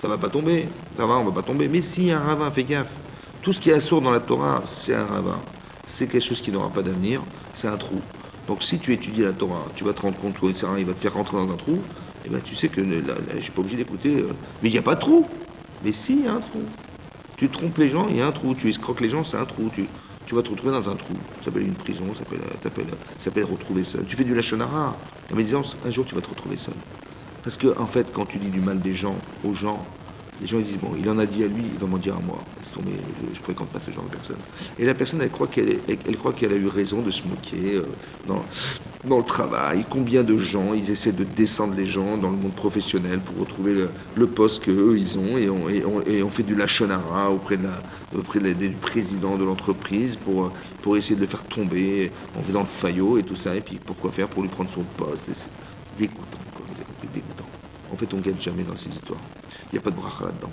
Ça va pas tomber. Ça va, on va pas tomber. Mais si, il y a un ravin, fais gaffe. Tout ce qui est assourd dans la Torah, c'est un ravin. C'est quelque chose qui n'aura pas d'avenir, c'est un trou. Donc si tu étudies la Torah, tu vas te rendre compte que le il va te faire rentrer dans un trou, et ben tu sais que je suis pas obligé d'écouter. Mais il n'y a pas de trou. Mais si, il y a un trou. Tu trompes les gens, il y a un trou. Tu escroques les gens, c'est un trou. Tu vas te retrouver dans un trou. Ça s'appelle une prison, ça s'appelle retrouver seul. Tu fais du lachonara. La médisance, un jour tu vas te retrouver seul. Parce que, en fait, quand tu dis du mal des gens, aux gens, les gens ils disent, bon, il en a dit à lui, il va m'en dire à moi. Laisse tomber, je fréquente pas ce genre de personne. Et la personne, elle croit qu'elle a eu raison de se moquer dans le travail. Combien de gens, ils essaient de descendre les gens dans le monde professionnel pour retrouver le poste qu'eux, ils ont. Et on fait du lachonara auprès du président de l'entreprise pour essayer de le faire tomber. On fait dans le faillot et tout ça. Et puis, pourquoi faire? Pour lui prendre son poste. Et c'est dégoûtant, quoi. Vous avez compris, dégoûtant. En fait, on ne gagne jamais dans ces histoires. Il n'y a pas de bracha là-dedans.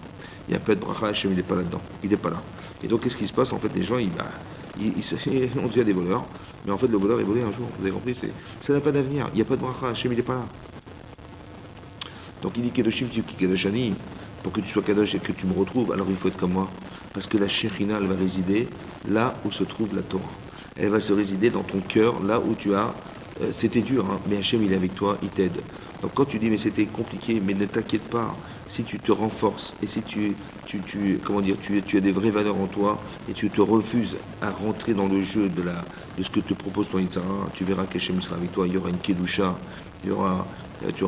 Il n'y a pas de bracha, Hachem, il n'est pas là-dedans. Il n'est pas là. Et donc, qu'est-ce qui se passe? En fait, les gens, on devient des voleurs. Mais en fait, le voleur est volé un jour. Vous avez compris? Ça n'a pas d'avenir. Il n'y a pas de bracha, Hachem, il n'est pas là. Donc, il dit Kedoshim, Kedoshani. Pour que tu sois Kadosh et que tu me retrouves, alors il faut être comme moi. Parce que la Shekhinah, elle va résider là où se trouve la Torah. Elle va se résider dans ton cœur, là où tu as. C'était dur, hein, mais Hachem, il est avec toi, il t'aide. Donc quand tu dis, mais c'était compliqué, mais ne t'inquiète pas, si tu te renforces et si comment dire, tu as des vraies valeurs en toi et tu te refuses à rentrer dans le jeu de ce que te propose ton Yitzhara, tu verras qu'Hachem sera avec toi, il y aura une Kedusha, tu auras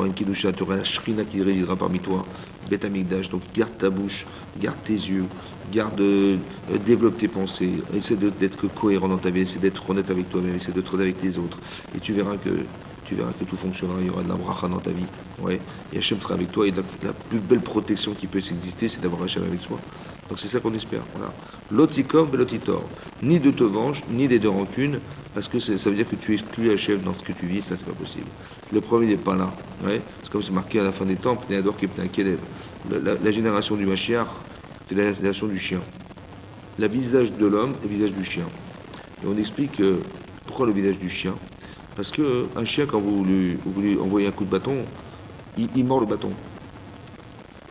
une Kedusha, tu auras la Shrina qui résidera parmi toi, Beth Amikdash, donc garde ta bouche, garde tes yeux, développe tes pensées, essaie d'être cohérent dans ta vie, essaie d'être honnête avec toi-même, essaie d'être honnête avec les autres, et tu verras que tout fonctionnera, il y aura de la bracha dans ta vie. Ouais. Et Hachem sera avec toi, et la plus belle protection qui peut exister, c'est d'avoir Hachem avec soi. Donc c'est ça qu'on espère. Voilà. Lotikom, lotitor. Ni de te venge, ni des de rancune, parce que ça veut dire que tu exclus Hachem dans ce que tu vis, ça c'est pas possible. Le premier n'est pas là. Ouais. C'est comme c'est marqué à la fin des temps, Pnéador qui est un Kélev. La génération du Mashiach, c'est la génération du chien. Le visage de l'homme et le visage du chien. Et on explique pourquoi le visage du chien. Parce qu'un chien, quand vous lui envoyez un coup de bâton, il mord le bâton.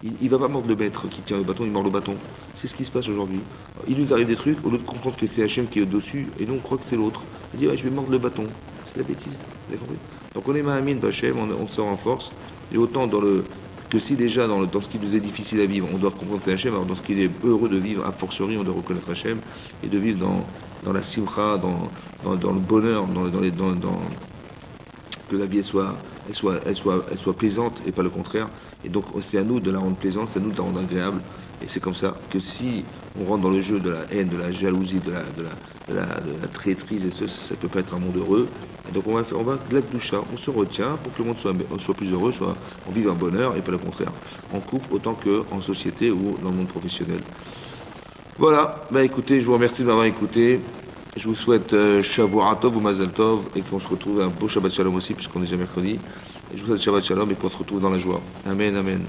Il ne va pas mordre le maître qui tient le bâton, il mord le bâton. C'est ce qui se passe aujourd'hui. Il nous arrive des trucs, au lieu de comprendre que c'est Hachem qui est au-dessus, et nous on croit que c'est l'autre. Il dit, je vais mordre le bâton. C'est la bêtise. Vous avez compris? Donc on est Mahamine d'Hachem, on sort en force. Et autant que si déjà dans ce qui nous est difficile à vivre, on doit comprendre que c'est Hachem, alors dans ce qu'il est heureux de vivre, a fortiori, on doit reconnaître Hachem, et de vivre dans la simcha, dans le bonheur, que la vie elle soit plaisante et pas le contraire. Et donc c'est à nous de la rendre plaisante, c'est à nous de la rendre agréable. Et c'est comme ça que si on rentre dans le jeu de la haine, de la jalousie, de la traîtrise, et ça peut pas être un monde heureux. Et donc on va de la doucha, on se retient pour que le monde soit plus heureux, on vive un bonheur et pas le contraire. En couple autant qu'en société ou dans le monde professionnel. Voilà, écoutez, je vous remercie de m'avoir écouté. Je vous souhaite Shavua Tov ou Mazal Tov et qu'on se retrouve un beau Shabbat Shalom aussi puisqu'on est déjà mercredi. Et je vous souhaite Shabbat Shalom et qu'on se retrouve dans la joie. Amen, amen.